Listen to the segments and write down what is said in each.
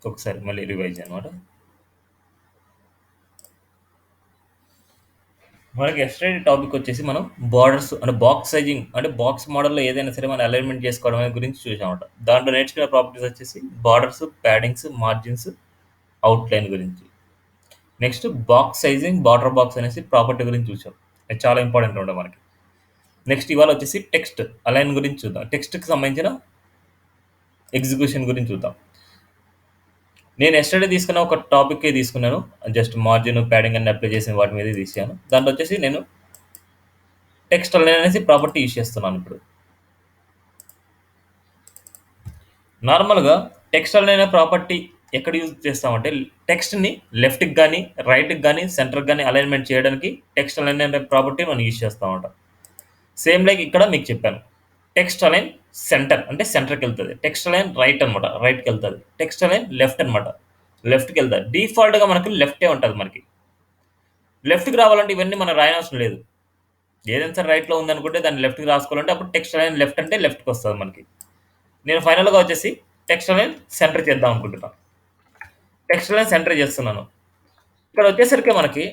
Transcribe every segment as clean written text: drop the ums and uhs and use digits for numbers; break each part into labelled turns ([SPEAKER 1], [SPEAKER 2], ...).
[SPEAKER 1] ఒకసారి మళ్ళీ రివైజ్ అనమాట. మనకి ఎస్టర్డే టాపిక్ వచ్చేసి మనం బార్డర్స్ అంటే బాక్స్ సైజింగ్ అంటే బాక్స్ మోడల్‌లో ఏదైనా సరే మనం అలైన్‌మెంట్ చేసుకోవడం అనే గురించి చూసామన్నమాట. దాంట్లో నేర్చుకున్న ప్రాపర్టీస్ వచ్చేసి బార్డర్స్, ప్యాడింగ్స్, మార్జిన్స్, అవుట్‌లైన్ గురించి. Next box sizing, border box అనేసి ప్రాపర్టీ గురించి చూసాం. అది చాలా ఇంపార్టెంట్ ఉండే మనకి. నెక్స్ట్ ఇవాళ వచ్చేసి టెక్స్ట్ అలైన్ గురించి చూద్దాం. టెక్స్ట్‌కి సంబంధించిన ఎగ్జిక్యూషన్ గురించి చూద్దాం. నేను ఎస్టర్డే తీసుకున్న ఒక టాపిక్కే తీసుకున్నాను. జస్ట్ మార్జిన్, ప్యాడింగ్ అన్ని అప్లై చేసిన వాటి మీదే తీశాను. దాంట్లో వచ్చేసి నేను టెక్స్ట్ అలైన్ అనేసి ప్రాపర్టీ యూజ్ చేస్తున్నాను ఇప్పుడు. నార్మల్‌గా టెక్స్ట్ అలైన్ అనే ప్రాపర్టీ ఎక్కడ యూజ్ చేస్తామంటే టెక్స్ట్‌ని లెఫ్ట్‌కి గాని, రైట్‌కి గాని, సెంటర్‌కి గాని అలైన్‌మెంట్ చేయడానికి టెక్స్ట్ అలైన్ అనే ప్రాపర్టీ మనం యూజ్ చేస్తామన్నమాట. సేమ్ లైక్ ఇక్కడ మీకు చెప్పాను. టెక్స్ట్ అలైన్ సెంటర్ అంటే సెంటర్‌కెళ్తది. టెక్స్ట్ అలైన్ రైట్ అనమాట. రైట్‌కెళ్తది. టెక్స్ట్ అలైన్ లెఫ్ట్ అనమాట. లెఫ్ట్‌కెళ్తది. డిఫాల్ట్‌గా మనకి లెఫ్టే ఉంటది మనకి. లెఫ్ట్‌కి రావాలంటే ఇవన్నీ మనం రాయనవసరం లేదు. ఏదైనా సరే రైట్‌లో ఉందనుకుంటే దాన్ని లెఫ్ట్‌కి రాసుకోవాలంటే అప్పుడు టెక్స్ట్ అలైన్ లెఫ్ట్ అంటే లెఫ్ట్‌కొస్తది మనకి. నేను ఫైనల్‌గా వచ్చేసి టెక్స్ట్ అలైన్ సెంటర్ చేద్దాం అనుకుంటున్నా. టెక్స్ట్ అలైన్ సెంటర్ చేస్తున్నాను. ఇక్కడ వచ్చేసరికి మనకి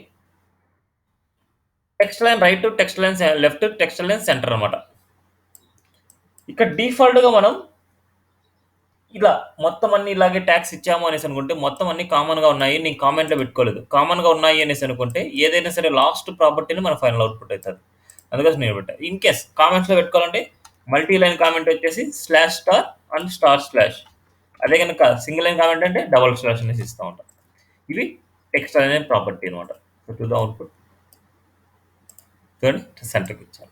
[SPEAKER 1] text line right, text line left, text line centre అనమాట. ఇక్కడ డిఫాల్ట్‌గా మనం ఇలా మొత్తం అన్ని ఇలాగే ట్యాగ్స్ ఇచ్చాము అనేసి అనుకుంటే మొత్తం అన్ని కామన్‌గా ఉన్నాయి. నేను కామెంట్‌లో పెట్టుకోలేదు. కామన్‌గా ఉన్నాయి అనేసి అనుకుంటే ఏదైనా సరే లాస్ట్ ప్రాపర్టీని మన ఫైనల్ అవుట్‌పుట్ అయితది. అందుకోసం నేను పెట్టా. ఇన్ కేస్ కామెంట్స్‌లో పెట్టుకోవాలంటే మల్టీ లైన్ కామెంట్ వచ్చేసి slash star and star slash. అదే గనుక సింగిల్ లైన్ కామెంట్ అంటే డబుల్ స్లాష్ అనేసి ఇస్తా ఉంటాం. ఇవి టెక్స్ట్ అనే ప్రాపర్టీ అనమాట. సో టు ద అవుట్‌పుట్ చూడండి సెంటర్‌కి ఇచ్చాను.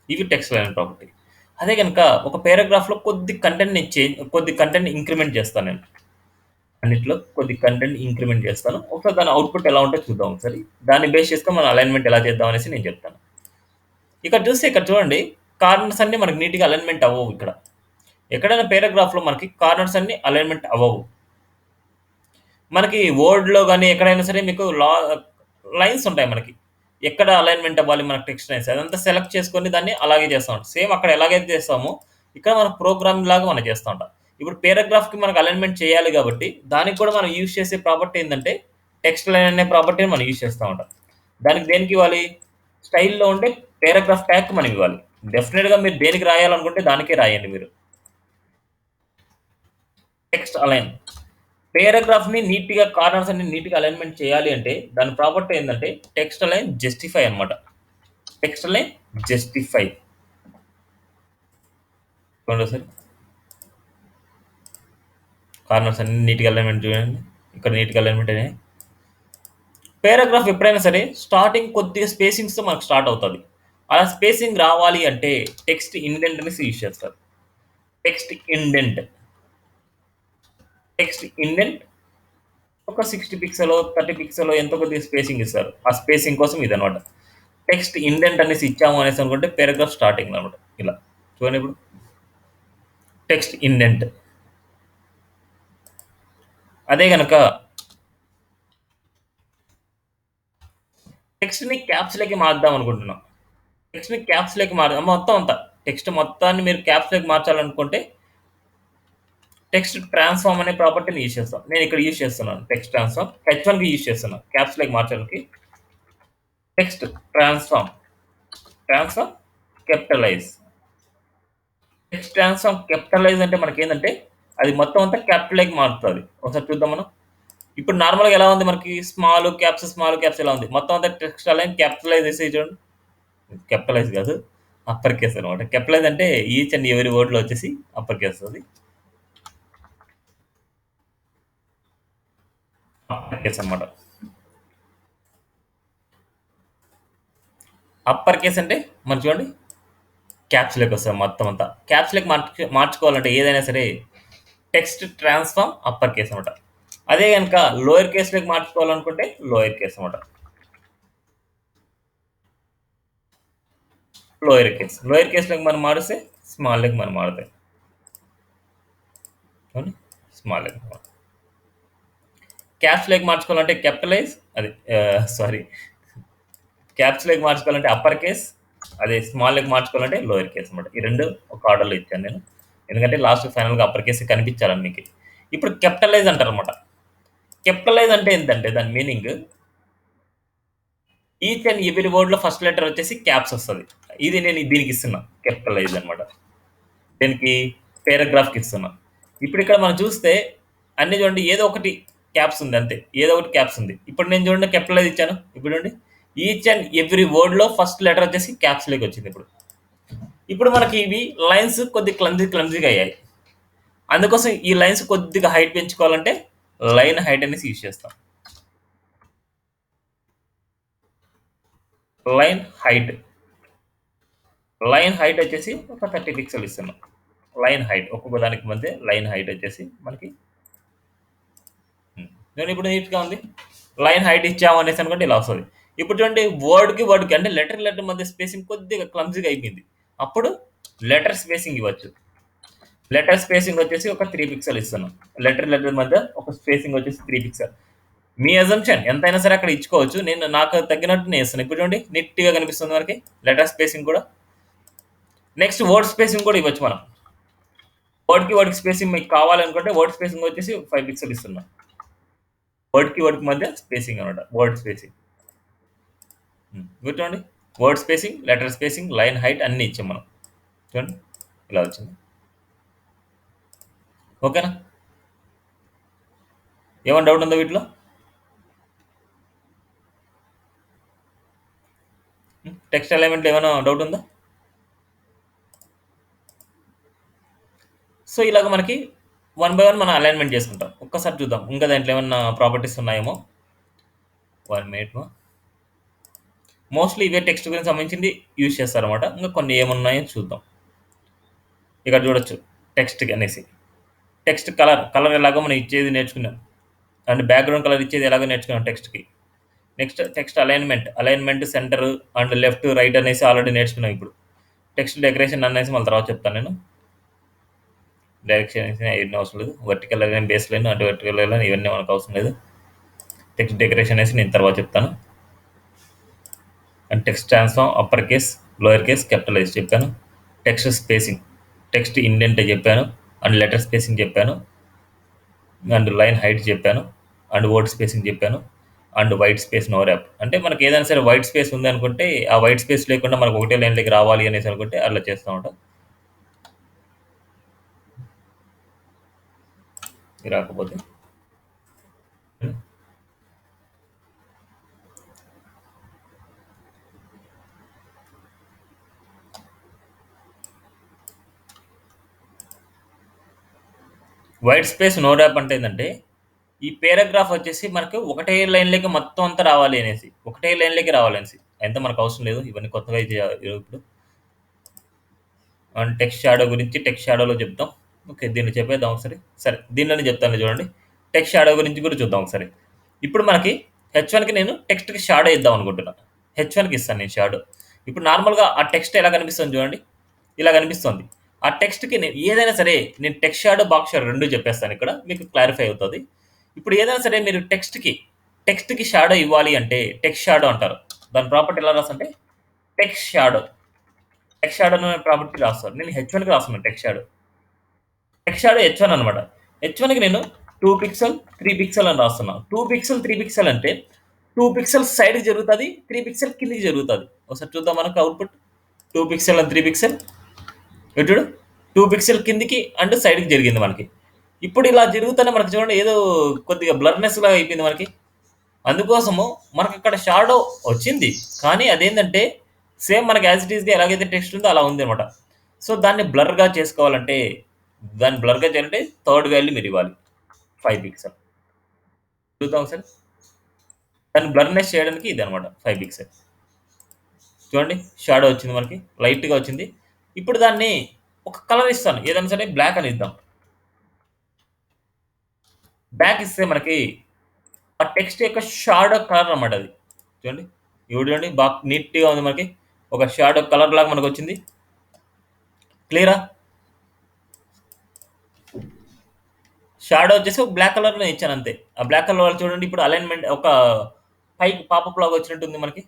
[SPEAKER 1] ఇవి టెక్స్ట్ లైన్ ప్రాపర్టీ. అదే గనుక ఒక పారాగ్రాఫ్‌లో కొద్ది కంటెంట్‌ని ఇంక్రిమెంట్ చేస్తాను నేను. అన్నిట్లో కొద్ది కంటెంట్ ఇంక్రిమెంట్ చేస్తాను. ఒకసారి దాని అవుట్‌పుట్ ఎలా ఉంటదో చూద్దాం ఒకసారి. దాన్ని బేస్ చేసుకొని మనం అలైన్‌మెంట్ ఎలా చేద్దాం అనేసి నేను చెప్తాను. ఇక్కడ చూడండి కార్నర్స్ అన్నీ మనకు నీట్‌గా అలైన్‌మెంట్ అవ్వవు ఇక్కడ. ఎక్కడైనా పారాగ్రాఫ్‌లో మనకి కార్నర్స్ అన్నీ అలైన్‌మెంట్ అవ్వవు. మనకి వర్డ్‌లో గాని ఎక్కడైనా సరే మీకు లైన్స్ ఉంటాయి మనకి. ఎక్కడ అలైన్‌మెంట్ అవ్వాలి మనకు టెక్స్ట్ లైన్స్ అదంతా సెలెక్ట్ చేసుకొని దాన్ని అలాగే చేస్తాం. సేమ్ అక్కడ ఎలాగైతే చేస్తామో ఇక్కడ మనం ప్రోగ్రామింగ్ లాగా మనం చేస్తా ఉంటాం. ఇప్పుడు పారాగ్రాఫ్‌కి మనకు అలైన్‌మెంట్ చేయాలి కాబట్టి దానికి కూడా మనం యూజ్ చేసే ప్రాపర్టీ ఏందంటే టెక్స్ట్ లైన్ అనే ప్రాపర్టీని మనం యూజ్ చేస్తా ఉంటాం. దానికి దేనికి ఇవ్వాలి? స్టైల్‌లో ఉండే పారాగ్రాఫ్ ట్యాగ్‌కి మనం ఇవ్వాలి. డెఫినిట్‌గా మీరు దేనికి రాయాలనుకుంటే దానికే రాయండి మీరు. Text align. పేరాగ్రాఫ్‌ని నీట్‌గా కార్నర్స్ అన్ని నీట్‌గా అలైన్‌మెంట్ చేయాలి అంటే దాని ప్రాపర్టీ ఏందంటే టెక్స్ట్ అలైన్ జస్టిఫై అన్నమాట. Text align justify. చూడండోసారి. కార్నర్స్ అన్ని నీట్‌గా అలైన్‌మెంట్ చూడండి. ఇక్కడ నీట్‌గా అలైన్‌మెంట్ అయినాయి. పేరాగ్రాఫ్ ఎప్పుడైనా సరే స్టార్టింగ్ కొద్దిగా స్పేసింగ్స్‌తో మనకు స్టార్ట్ అవుతది. అలా స్పేసింగ్ రావాలి అంటే టెక్స్ట్ ఇండెంట్ అనేసి యూజ్ చేస్తారు. Text indent. టెక్స్ట్ ఇండెంట్ ఒక 60 పిక్సెలో, 30 పిక్సెలో ఎంతో కొద్దిగా స్పేసింగ్ ఇస్తారు. ఆ స్పేసింగ్ కోసం ఇదనమాట. టెక్స్ట్ ఇండెంట్ అనేసి ఇచ్చాము అనేసి అనుకుంటే పారాగ్రాఫ్ స్టార్టింగ్ అనమాట. ఇలా చూడండి ఇప్పుడు టెక్స్ట్ ఇండెంట్. అదే గనక టెక్స్ట్‌ని క్యాప్స్‌లోకి మార్చుదాం అనుకుంటున్నాం. టెక్స్ట్‌ని క్యాప్స్‌లోకి మొత్తం అంతా టెక్స్ట్ మొత్తాన్ని మీరు క్యాప్స్‌లోకి మార్చాలనుకుంటే టెక్స్ట్ ట్రాన్స్‌ఫార్మ్ అనే ప్రాపర్టీని యూజ్ చేస్తాం. నేను ఇక్కడ యూజ్ చేస్తున్నాను టెక్స్ట్ ట్రాన్స్‌ఫార్మ్. H1కి యూజ్ చేస్తున్నాను. క్యాప్స్‌లోకి మార్చడానికి text transform. Transform capitalise. Text transform capitalise అంటే మనకేందంటే అది మొత్తం అంతా క్యాపిటల్‌లోకి మారుతది. ఒకసారి చూద్దాం మనం. ఇప్పుడు నార్మల్‌గా ఎలా ఉంది మనకి స్మాల్ క్యాప్స్ ఎలా ఉంది. మొత్తం అంతా టెక్స్ట్ అలైన్ క్యాపిటలైజ్ చేసేయి చూడండి. క్యాపిటలైజ్ కాదు. అప్పర్ కేస్ అనమాట. క్యాపిటలైజ్ అంటే ఈచ్ అండ్ ఎవరీ వర్డ్‌లో వచ్చేసి అప్పర్ కేస్ అది. అప్పర్ కేస్ అనమాట. అప్పర్ కేస్ అంటే మనం చూడండి క్యాప్స్‌లోకి వస్తది మొత్తం అంతా. క్యాప్స్‌లోకి మార్చుకోవాలంటే ఏదైనా సరే టెక్స్ట్ ట్రాన్స్‌ఫార్మ్ అప్పర్ కేస్ అనమాట. అదే గనుక లోయర్ కేస్‌లోకి మార్చుకోవాలనుకుంటే లోయర్ కేస్ అనమాట. Lower case. లోయర్ కేస్‌లోకి మనం మారుస్తే స్మాల్‌లోకి మనం మారుతాయి. చూడండి స్మాల్‌లోకి క్యాప్స్‌లోకి మార్చుకోవాలంటే క్యాపిటలైజ్ అది సారీ క్యాప్స్‌లోకి మార్చుకోవాలంటే అప్పర్ కేస్. అదే స్మాల్‌లోకి మార్చుకోవాలంటే లోయర్ కేస్ అనమాట. ఈ 2 ఒక ఆర్డర్‌లో ఇచ్చాను నేను. ఎందుకంటే లాస్ట్ ఫైనల్‌గా అప్పర్ కేసే కనిపించాలని మీకు. ఇప్పుడు కెప్టలైజ్ అంటారనమాట. కెప్టలైజ్ అంటే ఏంటంటే దాని మీనింగ్ ఈచ్ అండ్ ఎవ్రీ వర్డ్‌లో ఫస్ట్ లెటర్ వచ్చేసి క్యాప్స్ వస్తది. ఇది నేను దీనికి ఇస్తున్నా కెప్టలైజ్ అనమాట. దీనికి పారాగ్రాఫ్‌కి ఇస్తున్నా. ఇప్పుడు ఇక్కడ మనం చూస్తే అన్నీ చూడండి ఏదో ఒకటి క్యాప్స్ ఉంది అంతే. ఏదో ఒకటి క్యాప్స్ ఉంది. ఇప్పుడు నేను చూడండి కెప్టలైజ్ ఇచ్చాను. ఇప్పుడు చూడండి ఈచ్ అండ్ ఎవ్రీ వర్డ్‌లో ఫస్ట్ లెటర్ వచ్చేసి క్యాప్స్‌లోకి వచ్చింది ఇప్పుడు. ఇప్పుడు మనకి ఇవి లైన్స్ కొద్దిగా క్లమ్జీగా అయ్యాయి. అందుకోసం ఈ లైన్స్ కొద్దిగా హైట్ పెంచుకోవాలంటే లైన్ హైట్ అనేసి యూజ్ చేస్తాం. లైన్ హైట్ లైన్ హైట్ వచ్చేసి ఒక 30 పిక్సెల్ ఇస్తున్నాం. లైన్ హైట్ ఒక్కొక్క దానికి మధ్య లైన్ హైట్ వచ్చేసి మనకి నేను ఇప్పుడు నీట్గా ఉంది. లైన్ హైట్ ఇచ్చాము అనేసి అనుకుంటే ఇలా వస్తుంది. ఇప్పుడు చూడండి వర్డ్కి అంటే లెటర్ మధ్య స్పేసింగ్ కొద్దిగా క్లమ్జీగా అయిపోయింది. అప్పుడు లెటర్ స్పేసింగ్ ఇవ్వచ్చు. లెటర్ స్పేసింగ్ వచ్చేసి ఒక 3 పిక్సెల్ ఇస్తున్నాం. లెటర్ మధ్య ఒక స్పేసింగ్ వచ్చేసి 3 పిక్సెల్. మీ అజంప్షన్ ఎంతైనా సరే అక్కడ ఇచ్చుకోవచ్చు. నేను నాకు తగ్గినట్టు నేను ఇస్తాను. ఇప్పుడు చూడండి నీట్గా కనిపిస్తుంది మనకి లెటర్ స్పేసింగ్ కూడా. నెక్స్ట్ వర్డ్ స్పేసింగ్ కూడా ఇవ్వచ్చు మనం. వర్డ్కి స్పేసింగ్ మీకు కావాలనుకుంటే వర్డ్ స్పేసింగ్ వచ్చేసి 5 పిక్సెల్ ఇస్తున్నాం. వర్డ్కి మధ్య స్పేసింగ్ అనమాట. వర్డ్ స్పేసింగ్ చూడండి. Word spacing, letter spacing, line height అన్నీ ఇచ్చాం మనం. చూడండి ఇలా వచ్చింది. ఓకేనా? ఏమైనా డౌట్ ఉందా వీటిలో? టెక్స్ట్ ఎలిమెంట్లో ఏమైనా డౌట్ ఉందా? సో ఇలాగ మనకి 1 బై 1 మనం అలైన్మెంట్ చేసుకుంటాం. ఒక్కసారి చూద్దాం ఇంకా దాంట్లో ఏమన్నా ప్రాపర్టీస్ ఉన్నాయేమో. 1 మినిట్. మోస్ట్లీ ఇవే టెక్స్ట్ గురించి సంబంధించింది యూజ్ చేస్తారనమాట. ఇంకా కొన్ని ఏమున్నాయో చూద్దాం. ఇక్కడ చూడొచ్చు టెక్స్ట్ అనేసి. టెక్స్ట్ కలర్ ఎలాగో మనం ఇచ్చేది నేర్చుకున్నాం. అండ్ బ్యాక్గ్రౌండ్ కలర్ ఇచ్చేది ఎలాగో నేర్చుకున్నాం టెక్స్ట్కి. Next text alignment centre and left right అనేసి ఆల్రెడీ నేర్చుకున్నాం. ఇప్పుడు టెక్స్ట్ డెకరేషన్ అనేసి మళ్ళీ తర్వాత చెప్తాను నేను. డైరెక్షన్ ఇవన్నీ అవసరం లేదు. వర్టికల్ లైన్, బేస్ లైన్, అటు వర్టికల్ లైన్ ఇవన్నీ మనకు అవసరం లేదు. టెక్స్ట్ డెకరేషన్ అనేసి నేను తర్వాత చెప్తాను. And text transform, upper case, lower case, capitalize చెప్పాను. టెక్స్ట్ స్పేసింగ్, టెక్స్ట్ ఇండెంట్ చెప్పాను. అండ్ లెటర్ స్పేసింగ్ చెప్పాను. అండ్ లైన్ హైట్ చెప్పాను. అండ్ వర్డ్ స్పేసింగ్ చెప్పాను. And white space no wrap అంటే మనకి ఏదైనా సరే వైట్ స్పేస్ ఉంది అనుకుంటే ఆ వైట్ స్పేస్ లేకుండా మనకు ఒకటే లైన్లోకి రావాలి అనేసి అనుకుంటే అట్లా చేస్తూ ఉంటాం. రాకపోతే వైట్ స్పేస్ నో ర్యాప్ అంటే ఏంటంటే ఈ పారాగ్రాఫ్ వచ్చేసి మనకు ఒకటే లైన్లోకి మొత్తం అంతా రావాలి అనేసి, ఒకటే లైన్లోకి రావాలి అనేసి. ఎంత మనకు అవసరం లేదు. ఇవన్నీ కొత్తగా ఇప్పుడు అండ్ టెక్స్ట్ షాడో గురించి టెక్స్ట్ షాడోలో చెప్తాం. ఓకే, దీన్ని చెప్పేద్దాం ఒకసారి. సరే, దీనిలోనే చెప్తాను చూడండి. టెక్స్ట్ షాడో గురించి కూడా చూద్దాం ఒకసారి. ఇప్పుడు మనకి H1కి నేను టెక్స్ట్కి షాడో ఇద్దాం అనుకుంటున్నాను. H1కి ఇస్తాను నేను షాడో. ఇప్పుడు నార్మల్గా ఆ టెక్స్ట్ ఎలా కనిపిస్తుంది చూడండి, ఇలా కనిపిస్తుంది. ఆ టెక్స్ట్కి నేను ఏదైనా సరే నేను టెక్స్ట్ షాడో, బాక్స్ షాడో రెండు చెప్పేస్తాను. ఇక్కడ మీకు క్లారిఫై అవుతుంది. ఇప్పుడు ఏదైనా సరే మీరు టెక్స్ట్కి షాడో ఇవ్వాలి అంటే టెక్స్ట్ షాడో అంటారు. దాని ప్రాపర్టీ ఎలా రాస్తుంటే టెక్స్ట్ షాడో అనే ప్రాపర్టీ రాస్తాను. నేను H1కి రాస్తున్నాను టెక్స్ట్ షాడో H1 అనమాట. H1కి నేను 2 పిక్సెల్ 3 పిక్సెల్ అని రాస్తున్నాను. 2 పిక్సెల్ 3 పిక్సెల్ అంటే 2 పిక్సెల్ సైడ్కి జరుగుతుంది, 3 పిక్సెల్ కిందికి జరుగుతుంది. ఒకసారి చూద్దాం మనకు అవుట్పుట్. 2 పిక్సెల్ అండ్ 3 పిక్సెల్ చూడు, 2 పిక్సెల్ కిందికి అండ్ సైడ్కి జరిగింది మనకి. ఇప్పుడు ఇలా జరుగుతూనే మనకి చూడండి ఏదో కొద్దిగా బ్లర్నెస్ లాగా అయిపోయింది మనకి. అందుకోసము మనకి ఇక్కడ షాడో వచ్చింది, కానీ అదేంటంటే సేమ్ మనకి యాజ్ ఇట్ ఈస్గా ఎలాగైతే టెక్స్ట్ ఉందో అలా ఉంది అనమాట. సో దాన్ని బ్లర్గా చేసుకోవాలంటే, దాన్ని బ్లర్గా చేయాలంటే థర్డ్ వాల్యూ మీరు ఇవ్వాలి 5 పిక్సెల్. చూద్దాం ఒకసారి. దాన్ని బ్లర్నెస్ చేయడానికి ఇది అనమాట 5 పిక్సెల్. చూడండి షాడో వచ్చింది మనకి, లైట్గా వచ్చింది. ఇప్పుడు దాన్ని ఒక కలర్ ఇస్తాను, ఏదైనా సరే బ్లాక్ అని ఇద్దాం. బ్లాక్ ఇస్తే మనకి ఆ టెక్స్ట్ యొక్క షాడో కలర్ అనమాట అది. చూడండి ఇప్పుడు చూడండి బాగా నీట్గా ఉంది మనకి, ఒక షాడో కలర్ లాగా మనకు వచ్చింది. క్లియరా? షాడో వచ్చేసి ఒక బ్లాక్ కలర్లో ఇచ్చాను అంతే. ఆ బ్లాక్ కలర్ చూడండి ఇప్పుడు అలైన్మెంట్ ఒక పైకి పాపప్ లాగా వచ్చినట్టుంది మనకి.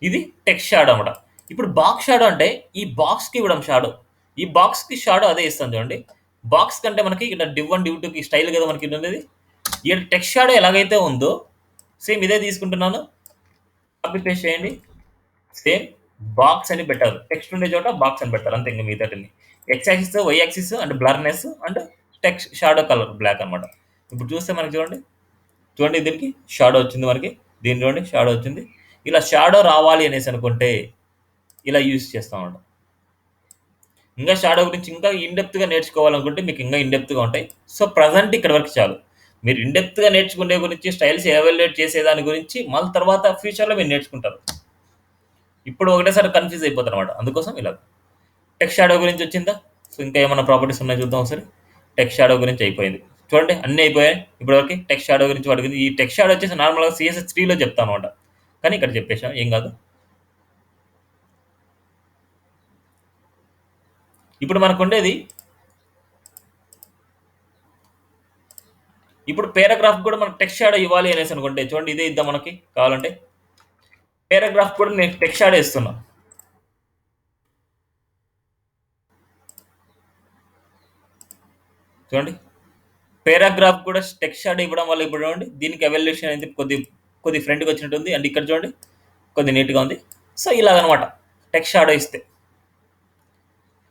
[SPEAKER 1] ఇది టెక్స్ట్ షాడో అనమాట. ఇప్పుడు బాక్స్ షాడో అంటే ఈ బాక్స్కి ఇవ్వడం షాడో, ఈ బాక్స్కి షాడో అదే ఇస్తాను చూడండి. బాక్స్ కంటే మనకి ఇక్కడ డివ్ 1 డివ్ 2కి స్టైల్ కదా మనకి ఉండేది. ఇక్కడ టెక్స్ట్ షాడో ఎలాగైతే ఉందో సేమ్ ఇదే తీసుకుంటున్నాను. కాపీ పేస్ట్ చేయండి. సేమ్ బాక్స్ అని పెట్టారు. టెక్స్ట్ ఉండే చోట బాక్స్ అని పెట్టారు. అంతే ఇంక మిగతాటిని. X axis, Y axis and blurness and text shadow colour black అనమాట. ఇప్పుడు చూస్తే మనకి చూడండి. చూడండి దీనికి షాడో వచ్చింది మనకి. దీని చూడండి షాడో వచ్చింది. ఇలా షాడో రావాలి అనేసి అనుకుంటే ఇలా యూజ్ చేస్తాం అన్నమాట. ఇంకా షాడో గురించి ఇంకా ఇన్‌డెప్త్‌గా నేర్చుకోవాలనుకుంటే మీకు ఇంకా ఇన్‌డెప్త్‌గా ఉంటాయి. సో, ప్రెజెంట్ ఇక్కడి వరకు చాలు. మీరు ఇన్‌డెప్త్‌గా నేర్చుకునే గురించి, స్టైల్స్ ఎవాల్యుయేట్ చేసేదాని గురించి మళ్ళీ తర్వాత ఫ్యూచర్‌లో మీరు నేర్చుకుంటారు. ఇప్పుడు ఒకటేసారి కన్‌ఫ్యూజ్ అయిపోతారనమాట. అందుకోసం ఇలా. టెక్స్ట్ షాడో గురించి వచ్చిందా? సో, ఇంకా ఏమన్నా ప్రాపర్టీస్ ఉన్నాయో చూద్దాం ఒకసారి. టెక్స్ట్ షాడో గురించి అయిపోయింది. చూడండి అన్నీ అయిపోయాయి. ఇప్పటివరకు టెక్స్ట్ షాడో గురించి అడిగింది. ఈ టెక్స్ట్ షాడో వచ్చేసి నార్మల్‌గా సీఎస్ఎస్ 3లో చెప్తానమాట. కానీ ఇక్కడ చెప్పేసాం ఏం కాదు. ఇప్పుడు మనకుండేది ఇప్పుడు పేరాగ్రాఫ్ కూడా మనకు టెక్స్ట్ షాడో ఇవ్వాలి అనేసి అనుకుంటే చూడండి ఇదే ఇద్దాం మనకి కావాలంటే. పేరాగ్రాఫ్ కూడా నేను టెక్స్ట్ షాడో ఇస్తున్నా. చూడండి పేరాగ్రాఫ్ కూడా టెక్స్ట్ షాడో ఇవ్వడం వల్ల ఇప్పుడు చూడండి దీనికి ఎవల్యూషన్ అయితే కొద్ది ఫ్రంట్కి వచ్చినట్టుంది. అండ్ ఇక్కడ చూడండి కొద్ది నీట్గా ఉంది. సో ఇలాగనమాట టెక్స్ట్ షాడో ఇస్తే.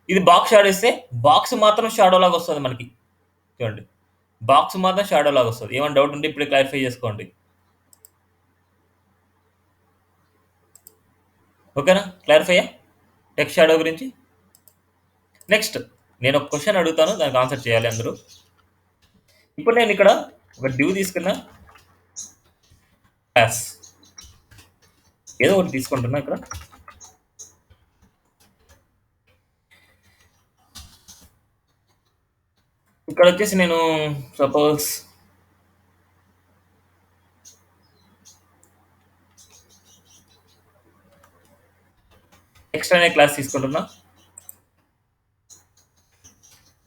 [SPEAKER 1] ఇది బాక్స్ షాడో ఇస్తే బాక్స్ మాత్రం షాడో లాగా వస్తుంది మనకి. చూడండి బాక్స్ మాత్రం షాడో లాగా వస్తుంది. ఏమైనా డౌట్ ఉంటే ఇప్పుడు క్లారిఫై చేసుకోండి. ఓకేనా? క్లారిఫైయా టెక్స్ట్ షాడో గురించి? నెక్స్ట్ నేను ఒక క్వశ్చన్ అడుగుతాను, దానికి ఆన్సర్ చేయాలి అందరూ. ఇప్పుడు నేను ఇక్కడ ఒక డ్యూ తీసుకున్నా, క్లాస్ ఏదో ఒకటి తీసుకుంటున్నా. ఇక్కడ వచ్చేసి నేను సపోజ్ టెక్స్ట్ అనే క్లాస్ తీసుకుంటున్నా.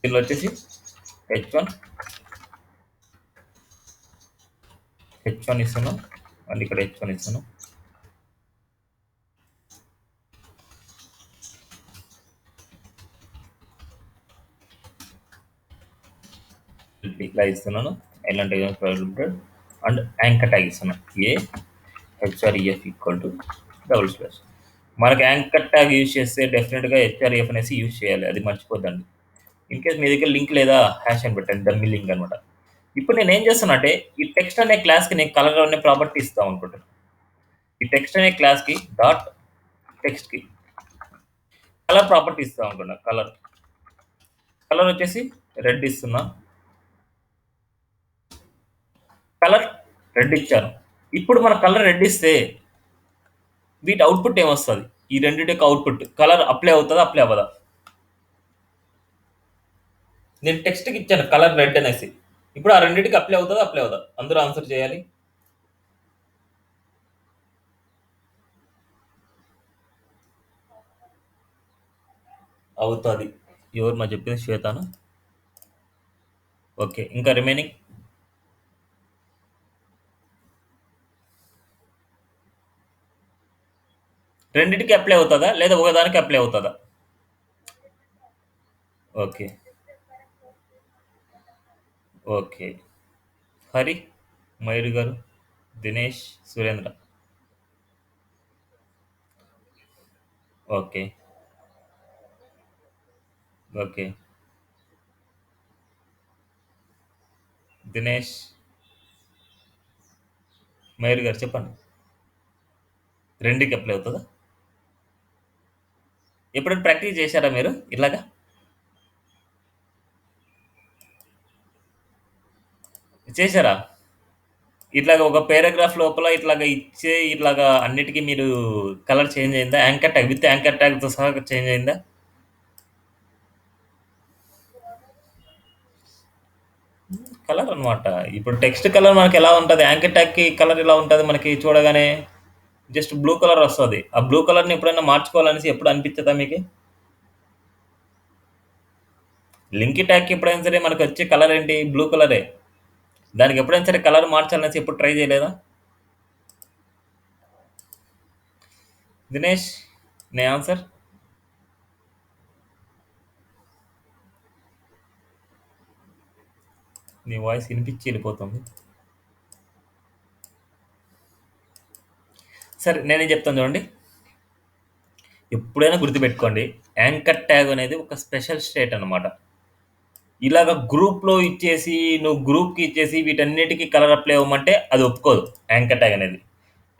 [SPEAKER 1] దీనిలో వచ్చేసి h1 ఇస్తాను అండ్ ఇక్కడ h1 ఇస్తాను. ఇలా ఇస్తున్నాను. ఎలాంటి అండ్ యాంకర్ ట్యాగ్ ఇస్తున్నాను. A HREF equal to double slash. మనకి యాంకర్ ట్యాగ్ యూజ్ చేస్తే డెఫినెట్గా హెచ్ఆర్ఈఎఫ్ అనేసి యూజ్ చేయాలి, అది మర్చిపోద్దండి. ఇన్ కేస్ మీ దగ్గర లింక్ లేదా హ్యాష్ అని పెట్టండి, డమ్మీ లింక్ అనమాట. ఇప్పుడు నేను ఏం చేస్తున్నా అంటే ఈ టెక్స్ట్ అనే క్లాస్కి నేను కలర్ అనే ప్రాపర్టీ ఇస్తాం అనుకుంటున్నాను. ఈ టెక్స్ట్ అనే క్లాస్కి డాట్ టెక్స్ట్కి కలర్ ప్రాపర్టీ ఇస్తాం అనుకున్నా. కలర్ వచ్చేసి రెడ్ ఇస్తున్నా. కలర్ రెడ్ ఇచ్చాను. ఇప్పుడు మన కలర్ రెడ్ ఇస్తే వీటి అవుట్పుట్ ఏమొస్తుంది? ఈ రెండింటికి అవుట్పుట్ కలర్ అప్లై అవుతుందా, అప్లై అవ్వదా? నేను టెక్స్ట్కి ఇచ్చాను కలర్ రెడ్ అనేసి. ఇప్పుడు ఆ రెండింటికి అప్లై అవుతుందా, అప్లై అవుదా? అందరూ ఆన్సర్ చేయాలి. అవుతుంది. ఎవరు మా చెప్పింది? శ్వేతాను. ఓకే, ఇంకా రిమైనింగ్ రెండింటికి అప్లై అవుతుందా లేదా ఒకదానికి అప్లై అవుతుందా? Okay okay. Hari, Mayuri garu, Dinesh, Surendra. Okay okay. Dinesh, Mayuri garu చెప్పండి. రెండుకి అప్లై అవుతుందా? ఎప్పుడైనా ప్రాక్టీస్ చేశారా మీరు ఇలాగా? చేశారా? ఇట్లాగా ఒక పారాగ్రాఫ్ లోపల ఇట్లాగా ఇట్లాగా అన్నిటికీ మీరు కలర్ చేంజ్ అయిందా? యాంకర్ ట్యాగ్ విత్ యాంకర్ ట్యాగ్తో సహా చేంజ్ అయిందా? కలర్ అనమాట. ఇప్పుడు టెక్స్ట్ కలర్ మనకి ఎలా ఉంటుంది? యాంకర్ ట్యాగ్కి కలర్ ఎలా ఉంటుంది మనకి చూడగానే? జస్ట్ బ్లూ కలర్ వస్తుంది. ఆ బ్లూ కలర్ని ఎప్పుడైనా మార్చుకోవాలనేసి ఎప్పుడు అనిపించదా మీకు? లింక్ ట్యాగ్కి ఎప్పుడైనా సరే మనకు వచ్చే కలర్ ఏంటి? బ్లూ కలరే. దానికి ఎప్పుడైనా సరే కలర్ మార్చాలనేసి ఎప్పుడు ట్రై చేయలేదా? దినేష్, నీ ఆన్సర్? నీ వాయిస్ వినిపించి వెళ్ళిపోతుంది. సరే నేనేం చెప్తాను చూడండి. ఎప్పుడైనా గుర్తుపెట్టుకోండి, యాంకర్ ట్యాగ్ అనేది ఒక స్పెషల్ స్టేట్ అనమాట. ఇలాగ గ్రూప్‌లో ఇచ్చేసి, నువ్వు గ్రూప్‌కి ఇచ్చేసి వీటన్నిటికి కలర్ అప్లై అవ్వమంటే అది ఒప్పుకోదు యాంకర్ ట్యాగ్ అనేది.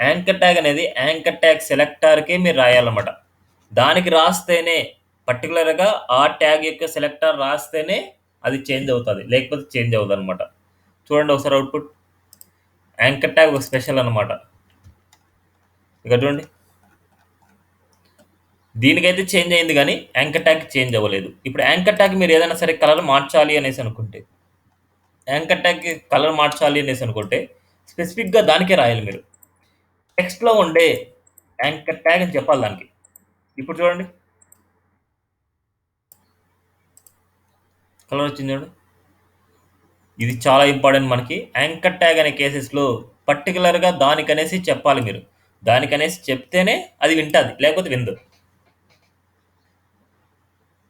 [SPEAKER 1] యాంకర్ ట్యాగ్ అనేది యాంకర్ ట్యాగ్ సెలెక్టార్‌కే మీరు రాయాలన్నమాట. దానికి రాస్తేనే పర్టిక్యులర్‌గా ఆ ట్యాగ్ యొక్క సెలెక్టార్ రాస్తేనే అది చేంజ్ అవుతది. లేకపోతే చేంజ్ అవ్వదన్నమాట. చూడండి ఒకసారి అవుట్‌పుట్. యాంకర్ ట్యాగ్ ఒక స్పెషల్ అన్నమాట. ఇక్కడ చూడండి. దీనికైతే చేంజ్ అయింది గానీ, యాంకర్ ట్యాగ్ చేంజ్ అవ్వలేదు. ఇప్పుడు యాంకర్ ట్యాగ్ మీరు ఏదైనా సరే కలర్ మార్చాలి అనేసి అనుకుంటే, యాంకర్ ట్యాగ్‌కి కలర్ మార్చాలి అనేసి అనుకుంటే, స్పెసిఫిక్‌గా దానికే రాయాలి మీరు. టెక్స్ట్‌లో ఉండే యాంకర్ ట్యాగ్ అని చెప్పాలి దానికి. ఇప్పుడు చూడండి. కలర్ వచ్చింది చూడండి. ఇది చాలా ఇంపార్టెంట్ మనకి. యాంకర్ ట్యాగ్ అనే కేసెస్‌లో పర్టిక్యులర్‌గా దానికనేసి చెప్పాలి మీరు. దానికనేసి చెప్తేనే అది వింటాది. లేకపోతే వినదు.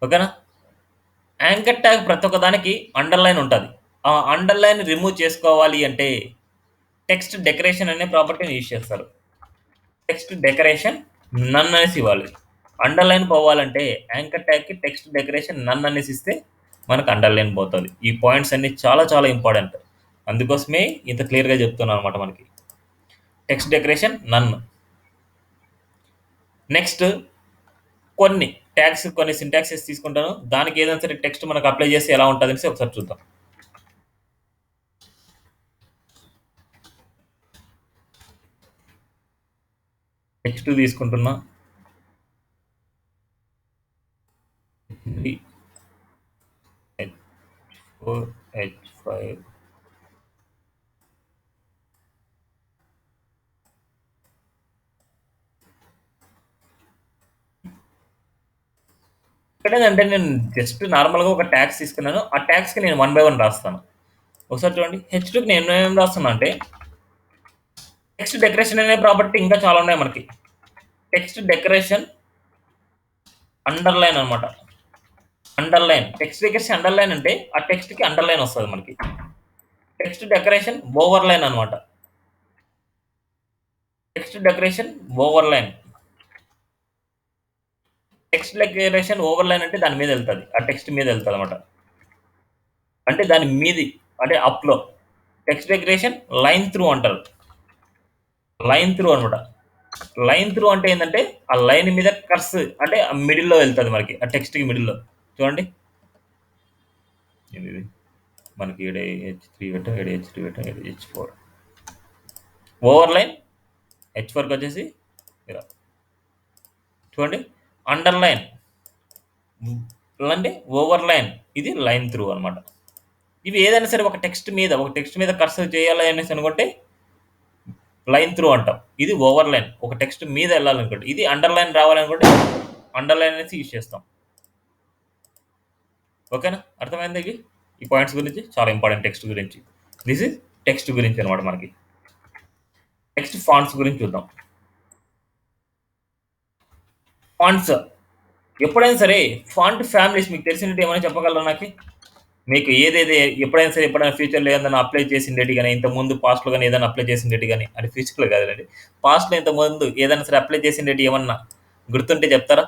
[SPEAKER 1] ఓకేనా? యాంకర్ ట్యాగ్ ప్రతి ఒక్క దానికి అండర్‌లైన్ ఉంటది. ఆ అండర్‌లైన్ రిమూవ్ చేసుకోవాలి అంటే టెక్స్ట్ డెకరేషన్ అనే ప్రాపర్టీని యూజ్ చేస్తారు. టెక్స్ట్ డెకరేషన్ నన్ అనేసి ఇవ్వాలి. అండర్‌లైన్ పోవాలంటే యాంకర్ ట్యాగ్‌కి టెక్స్ట్ డెకరేషన్ నన్ అనేసి ఇస్తే మనకు అండర్‌లైన్ పోతది. ఈ పాయింట్స్ అన్నీ చాలా చాలా ఇంపార్టెంట్. అందుకోసమే ఇంత క్లియర్‌గా చెప్తున్నాను అనమాట మనకి. టెక్స్ట్ డెకరేషన్ నన్. నెక్స్ట్ కొన్ని ట్యాగ్స్, కొన్ని సింటాక్సెస్ తీసుకుంటాను. దానికి ఏదైనా సరే టెక్స్ట్ మనకు అప్లై చేస్తే ఎలా ఉంటదనేసి ఒకసారి చూద్దాం. H2 తీసుకుంటున్నా. H3, H4, H5. ఇక్కడేంటంటే నేను జస్ట్ నార్మల్‌గా ఒక ట్యాగ్స్ తీసుకున్నాను. ఆ ట్యాగ్స్‌కి నేను 1 బై 1 రాస్తాను. ఒకసారి చూడండి. H2కి నేను ఏం రాస్తున్నా అంటే టెక్స్ట్ డెకరేషన్ అనే ప్రాపర్టీ ఇంకా చాలా ఉన్నాయి మనకి. టెక్స్ట్ డెకరేషన్ అండర్‌లైన్ అనమాట. అండర్‌లైన్. టెక్స్ట్ డెకరేషన్ అండర్‌లైన్ అంటే ఆ టెక్స్ట్‌కి అండర్‌లైన్ వస్తది మనకి. టెక్స్ట్ డెకరేషన్ ఓవర్‌లైన్ అనమాట. Text decoration overline. Text decoration overline అంటే దాని మీద ఎళ్తది. ఆ టెక్స్ట్ మీద ఎళ్తదనమాట. అంటే దాని మీది అంటే అప్‌లో. టెక్స్ట్ డెకరేషన్ లైన్ త్రూ అంటారు. లైన్ త్రూ అనమాట. లైన్ త్రూ అంటే ఏందంటే ఆ లైన్ మీద కర్స్ అంటే మిడిల్‌లో ఎళ్తది మనకి. ఆ టెక్స్ట్‌కి మిడిల్‌లో. చూడండి. ఏందిది? మనకి ఈడ H3 పెట్టా, ఈడ H3 పెట్టా, ఈడ H4. ఓవర్‌లైన్ H4కొచ్చేసి ఇలా. చూడండి. అండర్‌లైన్ అంటే ఓవర్‌లైన్. ఇది లైన్ త్రూ అనమాట. ఇవి ఏదైనా సరే ఒక టెక్స్ట్ మీద కర్సర్ చేయాలి అనేసి అనుకుంటే లైన్ త్రూ అంటాం. ఇది ఓవర్‌లైన్. ఒక టెక్స్ట్ మీద ఎళ్ళాలనుకోండి. ఇది అండర్‌లైన్ రావాలనుకుంటే అండర్‌లైన్ అనేసి యూజ్ చేస్తాం. ఓకేనా? అర్థమైందా ఇవి? ఈ పాయింట్స్ గురించి చాలా ఇంపార్టెంట్ టెక్స్ట్ గురించి. దిస్ ఈజ్ టెక్స్ట్ గురించి అనమాట మనకి. నెక్స్ట్ ఫాంట్స్ గురించి చూద్దాం. ఫాంట్స్ ఎప్పుడైనా సరే ఫాంట్ ఫ్యామిలీస్ మీకు తెలిసినట్టు ఏమైనా చెప్పగలరా నాకి? మీకు ఏదేది ఎప్పుడైనా ఫ్యూచర్‌లో ఏదైనా అప్లై చేసిండేటివి గాని, ఇంతకుముందు పాస్ట్‌లో గాని ఏదైనా అప్లై చేసిండేటివి గాని, అంటే ఫ్యూచర్‌లో కాదులెండి. పాస్ట్‌లో ఇంతకుముందు ఏదైనా సరే అప్లై చేసిండేటివి ఏమన్నా గుర్తుంటే చెప్తారా?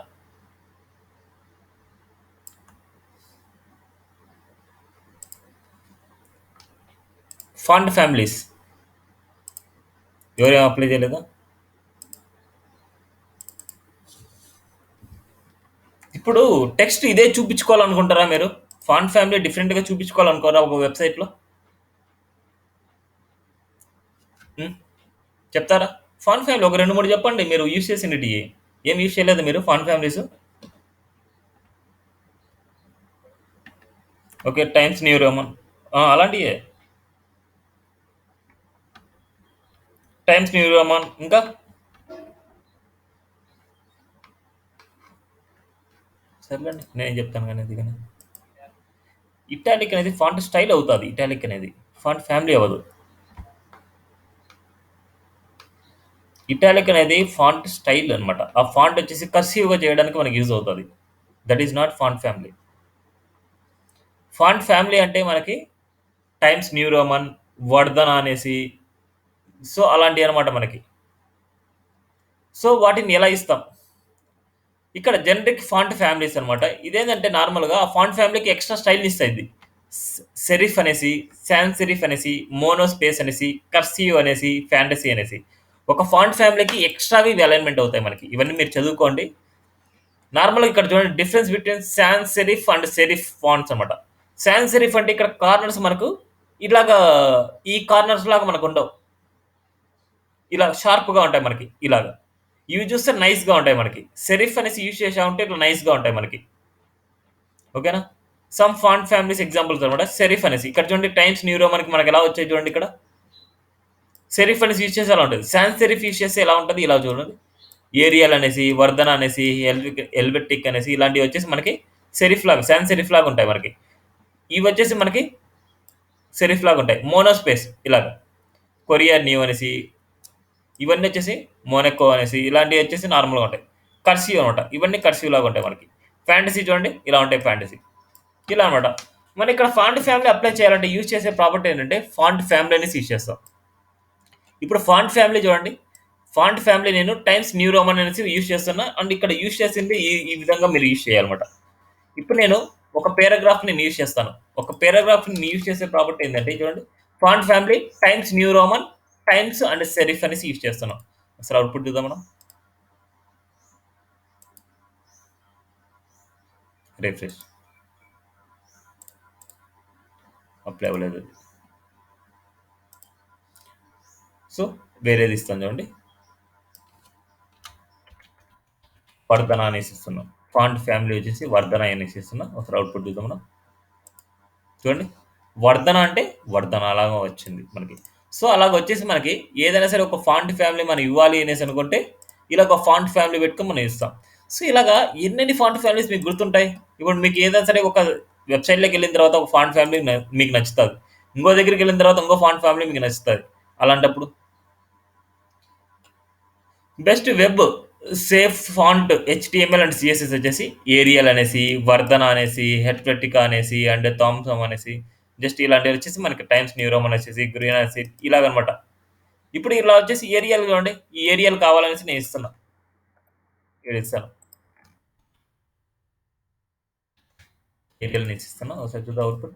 [SPEAKER 1] ఫాంట్ ఫ్యామిలీస్ ఎవరేం అప్లై చేయలేదా? ఇప్పుడు టెక్స్ట్ ఇదే చూపించుకోవాలనుకుంటారా మీరు? ఫాంట్ ఫ్యామిలీ డిఫరెంట్‌గా చూపించుకోవాలనుకోరా ఒక వెబ్‌సైట్‌లో? హ్మ్. చెప్తారా? ఫాంట్ ఫ్యామిలీ ఒక 2, 3 చెప్పండి మీరు యూజ్ చేసిండేటియి. ఏం యూజ్ చేయలేదా మీరు font families? Okay. Times new Roman. ఆ! అలాంటియే. టైమ్స్ న్యూ రోమన్ ఇంకా? సర్లేండి. నేను చెప్తాను గాని అది గాని. ఇటాలిక్ అనేది ఫాంట్ స్టైల్ అవుతది. ఇటాలిక్ అనేది. ఫాంట్ ఫ్యామిలీ అవ్వదు. ఇటాలిక్ అనేది ఫాంట్ స్టైల్ అనమాట. ఆ ఫాంట్ వచ్చేసి కర్సివ్‌గా చేయడానికి మనకి యూజ్ అవుతది. That is not font family. Font family అంటే మనకి టైమ్స్ న్యూ రోమన్, వర్ధన అనేసి. సో, అలాంటియనమాట మనకి. సో, వాటిని ఎలా ఇస్తాం? ఇక్కడ జనరిక్ ఫాంట్ ఫ్యామిలీస్ అనమాట. ఇదేంటంటే నార్మల్‌గా ఆ ఫాంట్ ఫ్యామిలీకి ఎక్స్‌ట్రా స్టైల్‌నిస్తాయి ఇది. సెరిఫ్ అనేసి, సాన్స్ సెరిఫ్ అనేసి, మోనో స్పేస్ అనేసి, కర్సివ్ అనేసి, ఫ్యాంటసీ అనేసి. ఒక ఫాంట్ ఫ్యామిలీకి ఎక్స్‌ట్రావి ఇవి అలైన్‌మెంట్ అవుతాయి మనకి. ఇవన్నీ మీరు చదువుకోండి. నార్మల్‌గా ఇక్కడ చూడండి difference between sands serif and serif fonts అనమాట. సాన్స్ సెరిఫ్ అంటే ఇక్కడ కార్నర్స్ మనకు ఇలాగా ఈ కార్నర్స్ లాగా మనకుండవు. ఇలా షార్ప్‌గా ఉంటాయి మనకి ఇలాగా. ఇవి చూస్తే నైస్‌గా ఉంటాయి మనకి. సెరిఫ్ అనేసి యూజ్ చేశామంటే ఇట్లా నైస్‌గా ఉంటాయి మనకి. ఓకేనా? సమ్ ఫాంట్ ఫ్యామిలీస్ ఎగ్జాంపుల్స్ అనమాట. సెరిఫ్ అనేసి. ఇక్కడ చూడండి టైమ్స్ న్యూ రోమన్‌కి మనకెలా వచ్చాయి చూడండి ఇక్కడ. సెరిఫ్ అనేసి యూజ్ చేస్తే ఎలా ఉంటది. సాన్స్ సెరిఫ్ యూజ్ చేస్తే ఎలా ఉంటది ఇలా చూడండి. ఏరియల్ అనేసి, వర్ధన అనేసి, హెల్వెటిక్ అనేసి ఇలాంటివి వచ్చేసి మనకి సెరిఫ్ లాగా, సాన్స్ సెరిఫ్ లాగా ఉంటాయి మనకి. ఇవి వచ్చేసి మనకి సెరిఫ్ లాగా ఉంటాయి. మోనోస్పేస్ ఇలాగ. కొరియర్ న్యూ అనేసి, ఇవన్నీ వచ్చేసి మోనెకో అనేసి ఇలాంటివి వచ్చేసి నార్మల్‌గా ఉంటాయి. కర్సివ్ అనమాట. ఇవన్నీ కర్సివ్ లాగా ఉంటాయి మనకి. ఫ్యాంటసీ చూడండి ఇలా ఉంటాయి ఫ్యాంటసీ. ఇలా అనమాట. మనం ఇక్కడ ఫాంట్ ఫ్యామిలీ అప్లై చేయాలంటే యూజ్ చేసే ప్రాపర్టీ ఏంటంటే ఫాంట్ ఫ్యామిలీ అనేసి యూజ్ చేస్తాం. ఇప్పుడు ఫాంట్ ఫ్యామిలీ చూడండి. ఫాంట్ ఫ్యామిలీ నేను టైమ్స్ న్యూ రోమన్ అనేసి యూజ్ చేస్తున్నా. అండ్ ఇక్కడ యూజ్ చేసింది ఈ ఈ విధంగా మీరు యూజ్ చేయాలన్నమాట. ఇప్పుడు నేను ఒక పేరాగ్రాఫ్‌ని నేను యూజ్ చేస్తాను. ఒక పేరాగ్రాఫ్‌ని యూజ్ చేసే ప్రాపర్టీ ఏంటంటే చూడండి. Font family times new Roman times and serif అనేసి యూజ్ చేస్తున్నాం. అసలు అవుట్‌పుట్ చూద్దాం మనం. రిఫ్రెష్. అప్లై అవ్వలేదు. సో, వేరేది ఇస్తాను చూడండి. వర్ధన అనేసి ఇస్తున్నాం. ఫాంట్ ఫ్యామిలీ వచ్చేసి వర్ధన అనేసి ఇస్తున్నాం. ఒకసారి అవుట్‌పుట్ చూద్దాం మనం. చూడండి. వర్ధన అంటే వర్ధన అలాగా వచ్చింది మనకి. సో, అలాగొచ్చేసి మనకి ఏదైనా సరే ఒక ఫాంట్ ఫ్యామిలీ మనం ఇవ్వాలి అనేసి అనుకుంటే, ఇలా ఒక ఫాంట్ ఫ్యామిలీ పెట్టుకొని మనం ఇస్తాం. సో, ఇలాగా ఎన్నెన్ని ఫాంట్ ఫ్యామిలీస్ మీకు గుర్తుంటాయి? ఇప్పుడు మీకు ఏదైనా సరే ఒక వెబ్‌సైట్‌లోకెళ్ళిన తర్వాత ఒక ఫాంట్ ఫ్యామిలీ మీకు నచ్చుతది. ఇంకో దగ్గరికెళ్ళిన తర్వాత ఇంకో ఫాంట్ ఫ్యామిలీ మీకు నచ్చుతది. అలాంటప్పుడు best web safe font HTML and CSS వచ్చేసి ఏరియల్ అనేసి, వర్ధన అనేసి, హెర్పెటికా అనేసి, అండ్ థామ్సన్ అనేసి జస్ట్ ఇలాంటివి వచ్చేసి మనకి టైమ్స్ న్యూ రోమన్ వచ్చేసి, గ్రీన్ అనేసి ఇలాగనమాట. ఇప్పుడు ఇలా వచ్చేసి ఏరియల్ చూడండి. ఈ ఏరియల్ కావాలనేసి నేను ఇస్తున్నా. ఇక్కడ ఇస్తాను. ఏరియల్ నుంచి ఇస్తున్నా. ఒకసారి చూద్దాం అవుట్‌పుట్.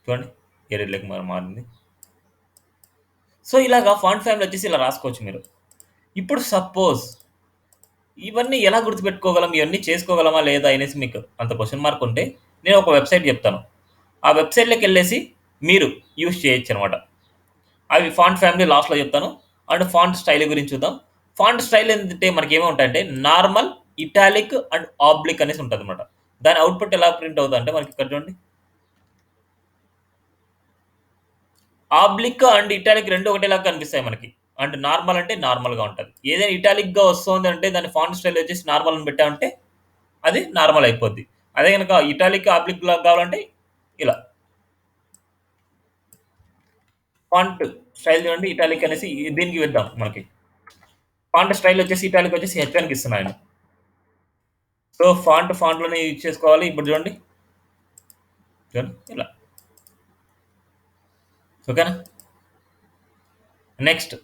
[SPEAKER 1] చూడండి. ఏరియల్‌లోకి మారింది. సో, ఇలాగా ఫాంట్ ఫ్యామిలీ వచ్చేసి ఇలా రాసుకోవచ్చు మీరు. ఇప్పుడు సపోజ్ ఇవన్నీ ఎలా గుర్తుపెట్టుకోగలం? ఇవన్నీ చేసుకోగలమా లేదా అనేసి మీకు అంత క్వెషన్ మార్క్ ఉంటే, నేను ఒక వెబ్‌సైట్ చెప్తాను. ఆ వెబ్‌సైట్‌లోకెళ్ళేసి మీరు యూజ్ చేయొచ్చనమాట. అవి ఫాంట్ ఫ్యామిలీ లాస్ట్‌లో చెప్తాను. అండ్ ఫాంట్ స్టైల్ గురించి చూద్దాం. ఫాంట్ స్టైల్ ఏంటంటే మనకేమేమి ఉంటాయంటే నార్మల్, ఇటాలిక్ అండ్ ఆబ్లిక్ అనేసి ఉంటదనమాట. దాని అవుట్‌పుట్ ఎలా ప్రింట్ అవుతదంటే మనకి ఇక్కడ చూడండి. ఆబ్లిక్ అండ్ ఇటాలిక్ 2 ఒకటేలాగా కనిపిస్తాయి మనకి. అండ్ నార్మల్ అంటే నార్మల్‌గా ఉంటది. ఏదైనా ఇటాలిక్‌గా వస్తోందంటే దాని ఫాంట్ స్టైల్ వచ్చేసి నార్మల్ అని పెట్టామంటే అది నార్మల్ అయిపోద్ది. అదే గనక ఇటాలిక్, ఆబ్లిక్ లాగా కావాలంటే ఇలా. ఫాంట్ స్టైల్ చూడండి ఇటాలిక్ అనేసి దీనికి వేద్దాం మనకి. ఫాంట్ స్టైల్ వచ్చేసి ఇటాలిక్ వచ్చేసి హెచ్1కి ఇస్తున్నా నేను. సో, ఫాంట్‌లోనే యూజ్ చేసుకోవాలి. ఇప్పుడు చూడండి. చూడండి ఇలా. ఓకేనా? నెక్స్ట్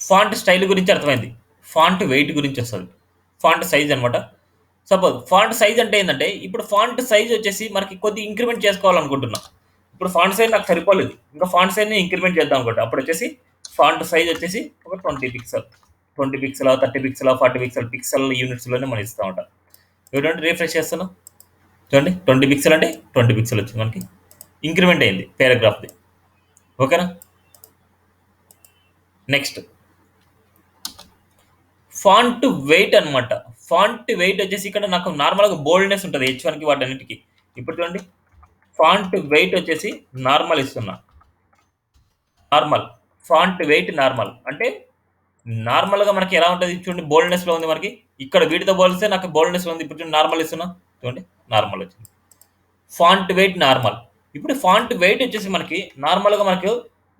[SPEAKER 1] ఫాంట్ స్టైల్ గురించి అర్థమైంది. ఫాంట్ వెయిట్ గురించొస్తది. ఫాంట్ సైజ్ అనమాట. సపోజ్ ఫాంట్ సైజ్ అంటే ఏందంటే, ఇప్పుడు ఫాంట్ సైజ్ వచ్చేసి మనకి కొద్దిగా ఇంక్రిమెంట్ చేసుకోవాలనుకుంటున్నా. ఇప్పుడు ఫాంట్ సైజ్ నాకు సరిపోలేదు. ఇంకా ఫాంట్ సైజ్‌ని ఇంక్రిమెంట్ చేద్దాం అనుకుంటా. అప్పుడొచ్చేసి ఫాంట్ సైజ్ వచ్చేసి ఒక 20 పిక్సెల్. 20 పిక్సెలా, 30 పిక్సెలా, 40 పిక్సెల్, పిక్సెల్ యూనిట్స్‌లోనే మనం ఇస్తా ఉంటాం. చూడండి రిఫ్రెష్ చేస్తున్నా. చూడండి 20 పిక్సెల్ అంటే 20 పిక్సెల్ వచ్చింది మనకి. ఇంక్రిమెంట్ అయింది పారాగ్రాఫ్‌ది. ఓకేనా? నెక్స్ట్ ఫాంట్ వెయిట్ అనమాట. ఫాంట్ వెయిట్ వచ్చేసి ఇక్కడ నాకు నార్మల్‌గా బోల్డ్‌నెస్ ఉంటది హెచ్1కి వాటన్నిటికి. ఇప్పుడు చూడండి ఫాంట్ వెయిట్ వచ్చేసి నార్మల్ ఇస్తున్నా. నార్మల్. Font wait normal. అంటే నార్మల్‌గా మనకి ఎలా ఉంటది చూడండి బోల్డ్‌నెస్‌లో ఉంది మనకి. ఇక్కడ వీటితో పోలిస్తే నాకు బోల్డ్‌నెస్‌లో ఉంది. ఇప్పుడు చూడండి నార్మల్ ఇస్తున్నా. చూడండి నార్మల్ వచ్చింది. Font wait normal. ఇప్పుడు ఫాంట్ వెయిట్ వచ్చేసి మనకి నార్మల్‌గా మనకు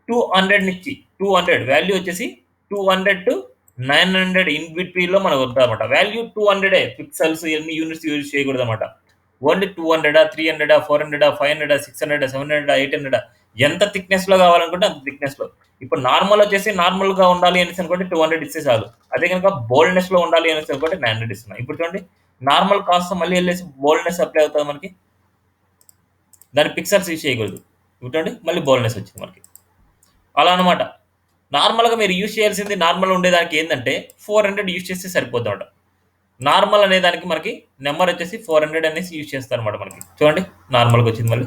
[SPEAKER 1] 200 నుంచి 200 వాల్యూ వచ్చేసి 200 టు 900 ఇన్ బిట్వీన్‌లో మనకు ఉంటదన్నమాట. వాల్యూ 200 పిక్సెల్స్ ఇయన్నీ యూనిట్స్ యూజ్ చేయకూడదన్నమాట. ఓన్లీ 200, 300, 400, 500, 600, 700, 800 ఎంత థిక్‌నెస్‌లో కావాలనుకుంటే అంత థిక్‌నెస్‌లో. ఇప్పుడు నార్మల్ వచ్చేసి నార్మల్‌గా ఉండాలి అనేసి అనుకుంటే 200 ఇస్తే చాలు. అదే గనుక బోల్డ్‌నెస్‌లో ఉండాలి అనేసి అనుకుంటే 900 ఇస్తున్నా. ఇప్పుడు చూడండి నార్మల్ కాస్త మళ్ళీ ఎళ్ళేసి బోల్డ్‌నెస్ అప్లై అవుతదా మనకి? దాని పిక్సెల్స్ యూజ్ చేయకూడదు. ఇప్పుడు చూడండి మళ్ళీ బోల్డ్‌నెస్ వచ్చింది మనకి. అలా అన్నమాట. నార్మల్‌గా మీరు యూజ్ చేయాల్సింది నార్మల్ ఉండేదానికి ఏందంటే 400 యూజ్ చేస్తే సరిపోద్దన్నమాట. నార్మల్ అనే దానికి మనకి నంబర్ వచ్చేసి 400 అనేసి యూజ్ చేస్తారన్నమాట మనకి. చూడండి నార్మల్‌గా వచ్చింది మళ్ళీ.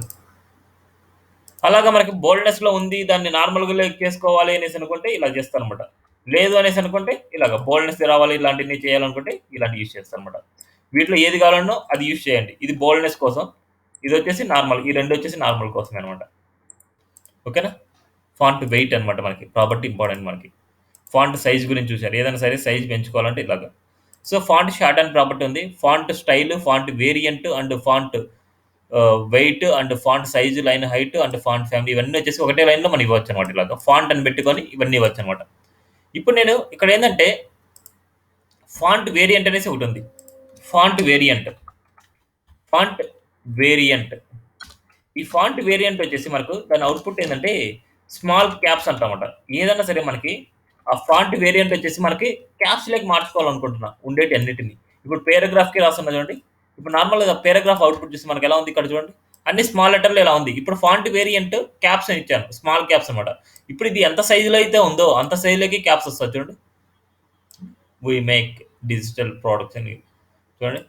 [SPEAKER 1] అలాగా మనకి బోల్డ్‌నెస్‌లో ఉంది. దాన్ని నార్మల్‌గా చేసుకోవాలి అనేసి అనుకుంటే ఇలా చేస్తారన్నమాట. లేదు అనేసి అనుకుంటే ఇలాగ బోల్డ్‌నెస్ రావాలి ఇలాంటివి చేయాలనుకుంటే ఇలాంటివి యూజ్ చేస్తారన్నమాట. వీటిలో ఏది కావాలనో అది యూజ్ చేయండి. ఇది బోల్డ్‌నెస్ కోసం. ఇదొచ్చేసి నార్మల్. ఈ 2 వచ్చేసి నార్మల్ కోసమే అన్నమాట. ఓకేనా? ఫాంట్ వెయిట్ అన్నమాట మనకి. ప్రాపర్టీ ఇంపార్టెంట్ మనకి. ఫాంట్ సైజ్ గురించి చూసారు. ఏదైనా సరే సైజ్ పెంచుకోవాలంటే ఇలాగా. So, font short and property ఉంది. Font style, font variant and font weight and font size, line height and font family ఇవన్నీ వచ్చేసి ఒకటే లైన్‌లో మనం ఇవ్వచ్చనమాట ఇలాగా. ఫాంట్ అని పెట్టుకొని ఇవన్నీ ఇవ్వచ్చనమాట. ఇప్పుడు నేను ఇక్కడేందంటే ఫాంట్ వేరియంట్ అనేసి ఒకటుంది. Font variant. Font variant. ఈ ఫాంట్ వేరియంట్ వచ్చేసి మనకు దాని అవుట్‌పుట్ ఏందంటే స్మాల్ క్యాప్స్ అంటామట. ఏదన్నా సరే మనకి ఆ ఫాంట్ వేరియంట్ వచ్చేసి మనకి క్యాప్స్‌లోకి మార్చుకోవాలనుకుంటున్నా ఉండేటియన్నిటిని. ఇప్పుడు పేరాగ్రాఫ్‌కి రాస్తున్నా చూడండి. ఇప్పుడు నార్మల్‌గా పేరాగ్రాఫ్ అవుట్‌పుట్ చూస్తే మనకెలా ఉంది ఇక్కడ చూడండి. అన్ని స్మాల్ లెటర్‌లో ఇలా ఉంది. ఇప్పుడు ఫాంట్ వేరియంట్ క్యాప్స్ అని ఇచ్చాను. స్మాల్ క్యాప్స్ అన్నమాట. ఇప్పుడు ఇది ఎంత సైజ్‌లో అయితే ఉందో అంత సైజ్‌లోకి క్యాప్స్ వస్తది చూడండి. వి మేక్ డిజిటల్ ప్రొడక్ట్స్ అని చూడండి.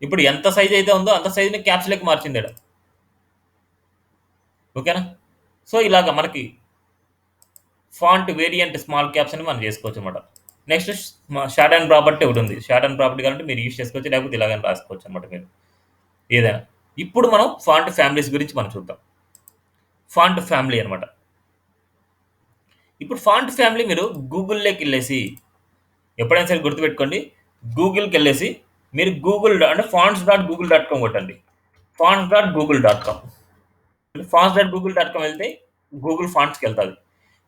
[SPEAKER 1] ఇప్పుడు ఎంత సైజ్ అయితే ఉందో అంత సైజ్‌ని క్యాప్స్‌లోకి మార్చింది ఈడ. ఓకేనా? సో, ఇలాగ మనకి ఫాంట్ వేరియంట్ స్మాల్ క్యాప్స్ అని మనం చేసుకోవచ్చు అనమాట. నెక్స్ట్ షార్ట్ అండ్ ప్రాపర్టీ ఒకటి ఉంది. షార్ట్ అండ్ ప్రాపర్టీ కావాలంటే మీరు యూజ్ చేసుకోవచ్చు. లేకపోతే ఇలాగని రాసుకోవచ్చు అనమాట మీరు. ఏదైనా. ఇప్పుడు మనం ఫాంట్ ఫ్యామిలీస్ గురించి మనం చూద్దాం. ఫాంట్ ఫ్యామిలీ అనమాట. ఇప్పుడు ఫాంట్ ఫ్యామిలీ మీరు గూగుల్‌లోకెళ్ళేసి ఎప్పుడైనా సరే గుర్తుపెట్టుకోండి. గూగుల్‌కెళ్ళేసి మీరు గూగుల్ అంటే fonts.google.com కొట్టండి. fonts.google.com fonts.google.com వెళ్తే గూగుల్ ఫాంట్స్‌కెళ్తది.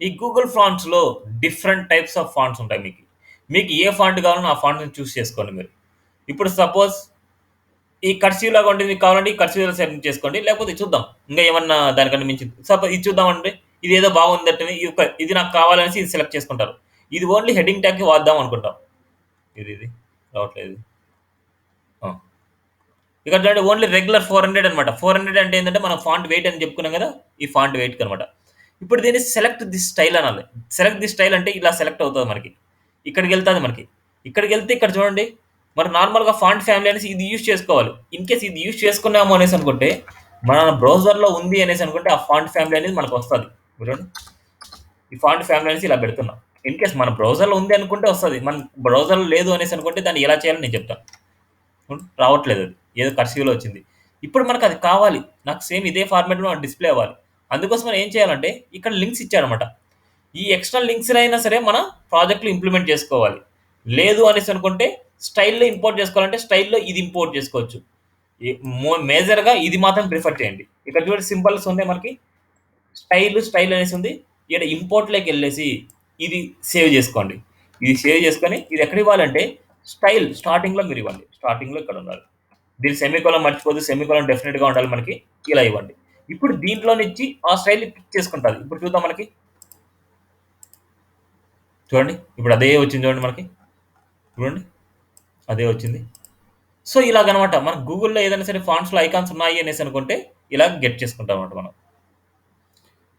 [SPEAKER 1] ఈ గూగుల్ ఫాంట్స్‌లో డిఫరెంట్ టైప్స్ ఆఫ్ ఫాంట్స్ ఉంటాయి మీకు. మీకు ఏ ఫాంట్ కావాలనో ఆ ఫాంట్‌ని చూజ్ చేసుకోండి మీరు. ఇప్పుడు సపోజ్ ఈ కర్సివ్ లాగా ఉంటది మీకు కావాలంటే ఈ కర్సివ్‌లో సెలెక్ట్ చేసుకోండి. లేకపోతే చూద్దాం. ఇంకా ఏమన్నా దానికన్నా మించింది. సపోజ్ ఇది చూద్దామంటే ఇదేదో బాగుందట్టని ఇది నాకు కావాలనేసి ఇది సెలెక్ట్ చేసుకుంటారు. ఇది ఓన్లీ హెడ్డింగ్ ట్యాగ్‌కి వాడదాం అనుకుంటాం. ఇది రావట్లేదు. ఆ! ఇక్కడ చూడండి ఓన్లీ రెగ్యులర్ 400 అనమాట. 400 అంటే ఏందంటే మనం ఫాంట్ వెయిట్ అని చెప్పుకున్నాం కదా! ఈ ఫాంట్ వెయిట్‌కనమాట. ఇప్పుడు దీన్ని సెలెక్ట్ దిస్ స్టైల్ అనాలి. సెలెక్ట్ దిస్ స్టైల్ అంటే ఇలా సెలెక్ట్ అవుతది మనకి. ఇక్కడికెళ్తది మనకి. ఇక్కడికెళ్తే ఇక్కడ చూడండి. మనం నార్మల్‌గా ఫాంట్ ఫ్యామిలీ అనేసి ఇది యూజ్ చేసుకోవాలి. ఇన్ కేస్ ఇది యూజ్ చేసుకున్నాము అనేసి అనుకుంటే, మన బ్రౌజర్‌లో ఉంది అనేసి అనుకుంటే ఆ ఫాంట్ ఫ్యామిలీ అనేది మనకొస్తది. చూడండి. ఈ ఫాంట్ ఫ్యామిలీ అనేసి ఇలా పెడుతున్నా. ఇన్ కేస్ మన బ్రౌజర్‌లో ఉంది అనుకుంటే వస్తది. మన బ్రౌజర్‌లో లేదు అనేసి అనుకుంటే దాన్ని ఎలా చేయాలో నేను చెప్తాను. రావట్లేదది. ఏదో కర్సివ్‌లో వచ్చింది. ఇప్పుడు మనకది కావాలి. నాకు సేమ్ ఇదే ఫార్మాట్‌లో నాకు డిస్‌ప్లే అవ్వాలి. అందుకోసం మనం ఏం చేయాలంటే ఇక్కడ లింక్స్ ఇచ్చాడనమాట. ఈ ఎక్స్‌ట్రా లింక్స్‌నైనా సరే మన ప్రాజెక్ట్‌లో ఇంప్లిమెంట్ చేసుకోవాలి. లేదు అనేసి అనుకుంటే స్టైల్‌లో ఇంపోర్ట్ చేసుకోవాలంటే స్టైల్‌లో ఇది ఇంపోర్ట్ చేసుకోవచ్చు. ఈ మేజర్‌గా ఇది మాత్రం ప్రిఫర్ చేయండి. ఇక్కడ చూడండి సింబల్స్ ఉన్నాయి మనకి. స్టైల్ అనేసి ఉంది. ఈడ ఇంపోర్ట్‌లోకెళ్ళేసి ఇది సేవ్ చేసుకోండి. ఇది సేవ్ చేసుకొని ఇది ఎక్కడివ్వాలంటే స్టైల్ స్టార్టింగ్‌లో మీరివ్వండి. స్టార్టింగ్‌లో ఇక్కడుండాలి. దీని సెమికోలన్ మర్చిపోద్దు. సెమికోలన్ డెఫినిట్‌గా ఉండాలి మనకి. ఇలా ఇవ్వండి. ఇప్పుడు దీంట్లో నుంచి ఆ స్టైల్‌ని పిక్ చేసుకుంటాది. ఇప్పుడు చూద్దాం మనకి. చూడండి. ఇప్పుడు అదే వచ్చింది చూడండి మనకి. చూడండి. అదే వచ్చింది. సో, ఇలాగనమాట. మనం గూగుల్‌లో ఏదైనా సరే ఫాంట్స్‌లో ఐకాన్స్ ఉన్నాయి అనేసి అనుకుంటే ఇలా గెట్ చేసుకుంటామన్నమాట మనం.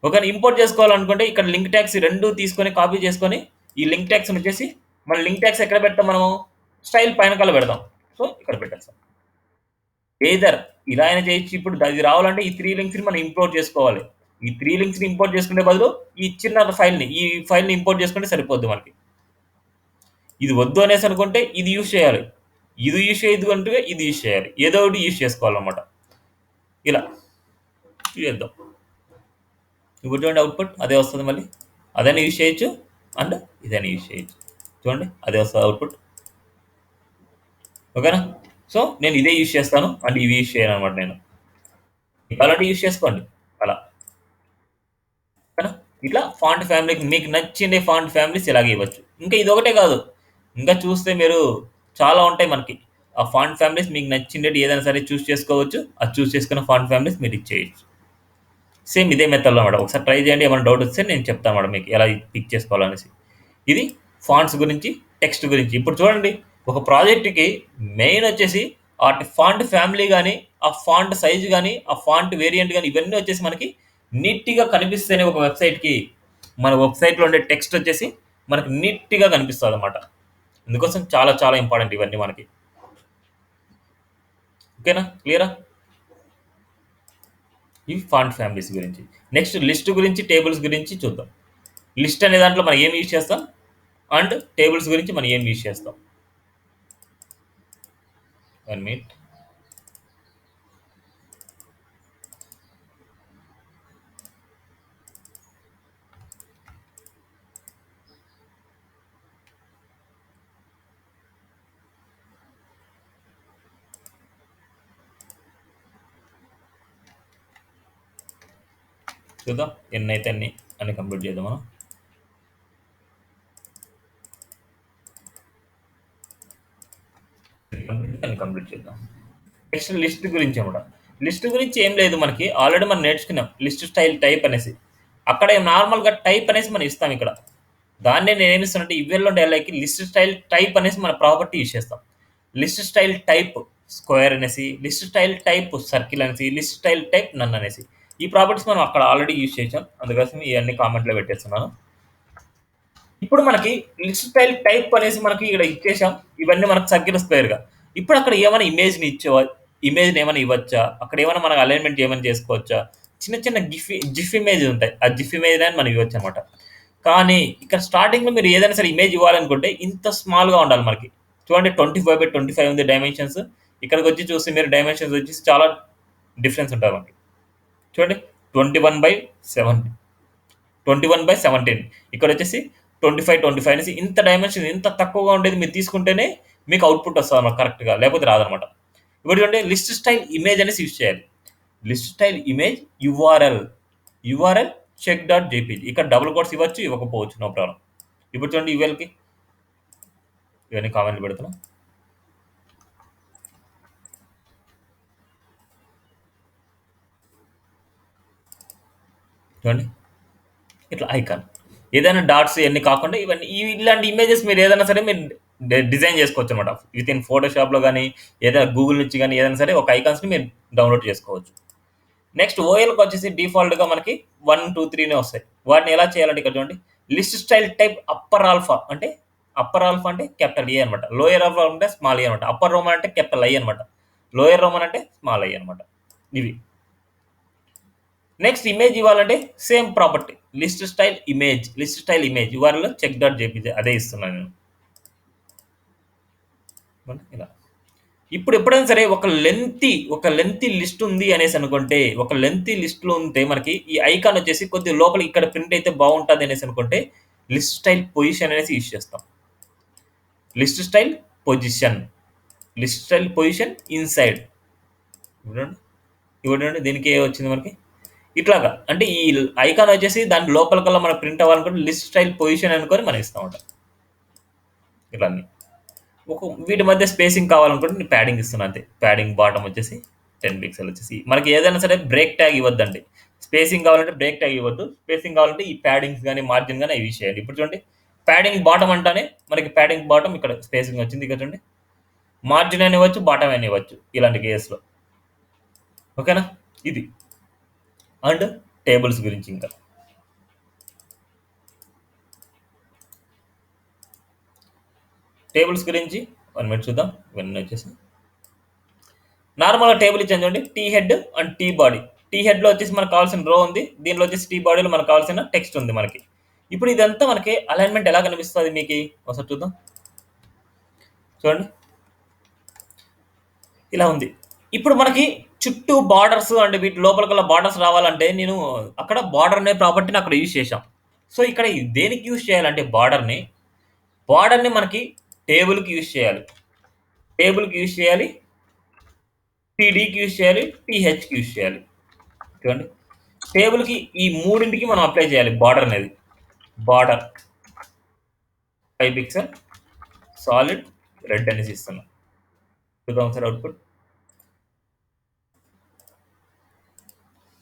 [SPEAKER 1] ఒకవేళ ఇంపోర్ట్ చేసుకోవాలనుకుంటే ఇక్కడ లింక్ ట్యాగ్స్ ఈ 2 తీసుకొని కాపీ చేసుకొని ఈ లింక్ ట్యాగ్స్‌ని వచ్చేసి మన లింక్ ట్యాగ్స్ ఎక్కడ పెడతాం మనము? స్టైల్ పైనకాల పెడదాం. సో, ఇక్కడ పెట్టేస్తాం. ఎయిదర్ ఇలా అయినా చేయొచ్చు. ఇప్పుడు ఇది రావాలంటే ఈ 3 లింక్స్‌ని మనం ఇంపోర్ట్ చేసుకోవాలి. ఈ 3 లింక్స్‌ని ఇంపోర్ట్ చేసుకునే బదులు ఈ చిన్న ఫైల్‌ని ఇంపోర్ట్ చేసుకుంటే సరిపోద్ది మనకి. ఇది వద్దు అనేసి అనుకుంటే ఇది యూజ్ చేయాలి. ఇది యూజ్ చేయొద్దు అంటే ఇది యూజ్ చేయాలి. ఏదో ఒకటి యూజ్ చేసుకోవాలన్నమాట. ఇలా చేద్దాం. ఇప్పుడు చూడండి అవుట్‌పుట్ అదే వస్తది మళ్ళీ. అదైనా యూజ్ చేయొచ్చు. అండ్ ఇదైనా యూజ్ చేయొచ్చు. చూడండి అదే వస్తది అవుట్‌పుట్. ఓకేనా? సో, నేను ఇదే యూజ్ చేస్తాను. అండ్ ఇవి యూజ్ చేయనన్నమాట నేను. మీకు కావాలంటే యూజ్ చేసుకోండి. అలా. ఓకేనా? ఇట్లా ఫాంట్ ఫ్యామిలీకి మీకు నచ్చిన ఫాంట్ ఫ్యామిలీస్ ఇలాగే ఇవ్వచ్చు. ఇంకా ఇదొకటే కాదు. ఇంకా చూస్తే మీరు చాలా ఉంటాయి మనకి. ఆ ఫాంట్ ఫ్యామిలీస్ మీకు నచ్చినట్టు ఏదైనా సరే చూస్ చేసుకోవచ్చు. అది చూస్ చేసుకున్న ఫాంట్ ఫ్యామిలీస్ మీరు ఇచ్చేయచ్చు. సేమ్ ఇదే మెథడ్‌లో అన్నమాట. ఒకసారి ట్రై చేయండి. ఏమైనా డౌట్ వస్తే నేను చెప్తాను మేడం మీకు ఎలా పిక్ చేసుకోవాలనేసి. ఇది ఫాంట్స్ గురించి, టెక్స్ట్ గురించి. ఇప్పుడు చూడండి ఒక ప్రాజెక్ట్‌కి మెయిన్ వచ్చేసి ఆటి ఫాంట్ ఫ్యామిలీ గాని, ఆ ఫాంట్ సైజ్ గాని, ఆ ఫాంట్ వేరియంట్ గాని ఇవన్నీ వచ్చేసి మనకి నీట్‌గా కనిపిస్తేనే ఒక వెబ్‌సైట్‌కి మన వెబ్‌సైట్‌లో ఉండే టెక్స్ట్ వచ్చేసి మనకి నీట్‌గా కనిపిస్తదన్నమాట. అందుకోసం చాలా చాలా ఇంపార్టెంట్ ఇవన్నీ మనకి. ఓకేనా? క్లియరా? ఇవి ఫాంట్ ఫ్యామిలీస్ గురించి. నెక్స్ట్ లిస్ట్ గురించి, టేబుల్స్ గురించి చూద్దాం. లిస్ట్ అనే దాంట్లో మనం ఏం యూజ్ చేస్తాం? అండ్ టేబుల్స్ గురించి మనం ఏం యూజ్ చేస్తాం? 1 మినిట్. చూద్దాం ఎన్నైతే అన్ని అన్ని కంప్లీట్ చేద్దాం మనం. అన్ని కంప్లీట్ చేద్దాం. నెక్స్ట్ లిస్ట్ గురించి అనమాట. లిస్ట్ గురించి ఏం లేదు మనకి ఆల్రెడీ మనం నేర్చుకున్నాం. లిస్ట్ స్టైల్ టైప్ అనేసి. అక్కడ నార్మల్‌గా టైప్ అనేసి మనం ఇస్తాం ఇక్కడ. దాన్నే నేనేమి ఇస్తానంటే ఈవెల్‌లో డైలాగ్‌కి లిస్ట్ స్టైల్ టైప్ అనేసి మన ప్రాపర్టీ యూజ్ చేస్తాం. లిస్ట్ స్టైల్ టైప్ స్క్వేర్ అనేసి, లిస్ట్ స్టైల్ టైప్ సర్కిల్ అనేసి, లిస్ట్ స్టైల్ టైప్ నన్ అనేసి. ఈ ప్రాపర్టీస్ మనం అక్కడ ఆల్రెడీ యూజ్ చేసాం. అందుకోసం ఇయన్నీ కామెంట్‌లో పెట్టేస్తున్నాను. ఇప్పుడు మనకి లిస్ట్ స్టైల్ టైప్ అనేసి మనకి ఇక్కడ ఇచ్చేసాం. ఇవన్నీ మనకు సర్కిల్ స్క్వేర్‌గా. ఇప్పుడు అక్కడ ఏమైనా ఇమేజ్‌ని ఇమేజ్‌ని ఏమైనా ఇవ్వచ్చా? అక్కడ ఏమైనా మనకు అలైన్‌మెంట్ ఏమైనా చేసుకోవచ్చా? చిన్న చిన్న జిఫ్ ఇమేజ్ ఉంటాయి. ఆ జిఫ్ ఇమేజ్ అని మనం ఇవ్వచ్చనమాట. కానీ ఇక్కడ స్టార్టింగ్‌లో మీరు ఏదైనా సరే ఇమేజ్ ఇవ్వాలనుకుంటే ఇంత స్మాల్‌గా ఉండాలి మనకి. చూడండి 25/25 ఉంది డైమెన్షన్స్. ఇక్కడికొచ్చి చూస్తే మీరు డైమెన్షన్స్ వచ్చేసి చాలా డిఫరెన్స్ ఉంటది మనకి. చూడండి 21/7 21/17 ఇక్కడొచ్చేసి 25 అనేసి ఇంత డైమెన్షన్ ఇంత తక్కువగా ఉండేది మీరు తీసుకుంటేనే మీకు అవుట్‌పుట్ వస్తదన్నమాట కరెక్ట్‌గా. లేకపోతే రాదన్నమాట. ఇప్పుడు చూడండి లిస్ట్ స్టైల్ ఇమేజ్ అనేసి యూజ్ చేయాలి. List style image URL check JPG ఇక్కడ డబుల్ కోట్స్ ఇవ్వచ్చు, ఇవ్వకపోవచ్చు. No problem. ఇప్పుడు చూడండి యూఎల్‌కి ఇవన్నీ కామెంట్లు పెడుతున్నా. చూడండి ఇట్లా ఐకాన్. ఏదైనా డాట్స్ ఇయన్నీ కాకుండా ఇవన్నీ ఇలాంటి ఇమేజెస్ మీరు ఏదైనా సరే మీరు డిజైన్ చేసుకోవచ్చనమాట. వితిన్ ఫోటోషాప్‌లో గాని, ఏదైనా గూగుల్ నుంచి గాని ఏదైనా సరే ఒక ఐకాన్స్‌ని మీరు డౌన్‌లోడ్ చేసుకోవచ్చు. నెక్స్ట్ ఓఎల్‌కొచ్చేసి డిఫాల్ట్‌గా మనకి 1, 2, 3 వస్తాయి. వాటిని ఎలా చేయాలంటే ఇక్కడ చూడండి. List style type upper alpha అంటే క్యాపిటల్ ఏ అనమాట. లోయర్ ఆల్ఫా అంటే స్మాల్ ఏ అనమాట. అప్పర్ రోమన్ అంటే క్యాపిటల్ ఐ అనమాట. లోయర్ రోమన్ అంటే స్మాల్ ఐ అనమాట. ఇవి. నెక్స్ట్ ఇమేజ్ ఇవ్వాలంటే same property. List style image URL check dot JPG అదే ఇస్తున్నాను నేను. ఇలా. ఇప్పుడు ఎప్పుడైనా సరే ఒక లెంతీ లిస్ట్ ఉంది అనేసి అనుకుంటే, ఒక లెంతీ లిస్ట్‌లో ఉంటే మనకి ఈ ఐకాన్ వచ్చేసి కొద్దిగా లోపల ఇక్కడ ప్రింట్ అయితే బాగుంటది అనేసి అనుకుంటే, లిస్ట్ స్టైల్ పొజిషన్ అనేసి యూజ్ చేస్తాం. List style position. List style position inside. చూడండి. చూడండి దీనికి ఏ వచ్చింది మనకి. ఇట్లాగా అంటే ఈ ఐకాన్ వచ్చేసి దాని లోపల మనకు ప్రింట్ అవ్వాలనుకుంటే లిస్ట్ స్టైల్ పొజిషన్ అనుకొని మనం ఇస్తామన్నమాట. ఇట్లా అన్ని. వీటి మధ్య స్పేసింగ్ కావాలనుకుంటే నేను ప్యాడింగ్ ఇస్తున్నా అంతే. ప్యాడింగ్ బాటమ్ వచ్చేసి 10 పిక్సెల్ వచ్చేసి. మనకి ఏదైనా సరే బ్రేక్ ట్యాగ్ ఇవ్వద్దండి. స్పేసింగ్ కావాలంటే బ్రేక్ ట్యాగ్ ఇవ్వద్దు. స్పేసింగ్ కావాలంటే ఈ ప్యాడింగ్స్ గాని, మార్జిన్ గాని అవి యూజ్ చేయండి. ఇప్పుడు చూడండి ప్యాడింగ్ బాటమ్ అంటానే మనకి ప్యాడింగ్ బాటమ్ ఇక్కడ స్పేసింగ్ వచ్చింది. ఇక్కడ చూడండి. మార్జిన్ అని ఇవ్వచ్చు, బాటమ్ అని ఇవ్వచ్చు ఇలాంటి కేస్‌లో. ఓకేనా? ఇది. అండ్ టేబుల్స్ గురించి ఇంకా. టేబుల్స్ గురించి 1 మినిట్ చూద్దాం. ఇవన్నీ వచ్చేసి నార్మల్‌గా టేబుల్ ఇచ్చాను చూడండి. T head and T body. T హెడ్‌లో వచ్చేసి మనకు కావాల్సిన రో ఉంది. దీనిలో వచ్చేసి టీ బాడీలో మనకు కావాల్సిన టెక్స్ట్ ఉంది మనకి. ఇప్పుడు ఇదంతా మనకి అలైన్‌మెంట్ ఎలా కనిపిస్తది మీకి? ఒకసారి చూద్దాం. చూడండి. ఇలా ఉంది. ఇప్పుడు మనకి చుట్టూ బార్డర్స్ అండ్ వీటి లోపలికల్లా బార్డర్స్ రావాలంటే నేను అక్కడ బార్డర్ అనే ప్రాపర్టీని అక్కడ యూజ్ చేశాం. సో, ఇక్కడ దేనికి యూజ్ చేయాలంటే బార్డర్‌ని మనకి టేబుల్‌కి యూజ్ చేయాలి. టేబుల్‌కి యూజ్ చేయాలి. టీడీకి యూజ్ చేయాలి. టీహెచ్‌కి యూజ్ చేయాలి. చూడండి. టేబుల్కి ఈ మూడింటికి మనం అప్లై చేయాలి బార్డర్ అనేది. బార్డర్ 5 పిక్సెల్ సాలిడ్ రెడ్ అనేసి ఇస్తున్నాం. చూద్దాం సార్ అవుట్పుట్.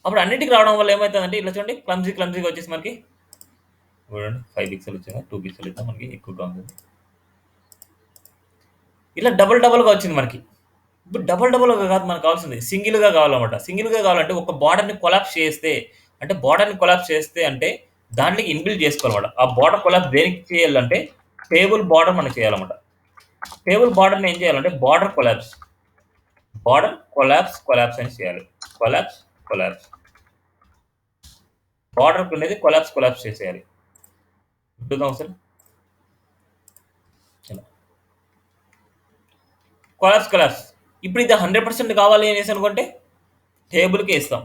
[SPEAKER 1] అప్పుడు అన్నిటికి రావడం వల్ల ఏమవుతుందంటే ఇట్లా చూడండి క్లమ్జీగా వచ్చేసి మనకి చూడండి 5 పిక్సెల్ వచ్చిందా 2 పిక్సెల్ ఇద్దాం, మనకి ఎక్కువగా ఉంది. ఇలా డబుల్గా వచ్చింది మనకి. ఇప్పుడు డబుల్గా కాదు మనకు కావాల్సింది, సింగిల్గా కావాలన్నమాట. సింగిల్గా కావాలంటే ఒక బార్డర్ని కొలాప్స్ చేస్తే, అంటే దాంట్లోకి ఇన్బిల్డ్ చేసుకోవాలన్నమాట. ఆ బార్డర్ కొలాప్స్ దేనికి చేయాలంటే టేబుల్ బార్డర్ మనం చేయాలన్నమాట. టేబుల్ బార్డర్ని ఏం చేయాలంటే బార్డర్ కొలాప్స్ అని చేయాలి. కొలాప్స్ బార్డర్ అనేది కొలాప్స్ చేసేయాలి. చూద్దాం సార్. కొలాప్స్ ఇప్పుడు ఇది 100% కావాలి అనేసి అనుకుంటే టేబుల్కి ఇస్తాం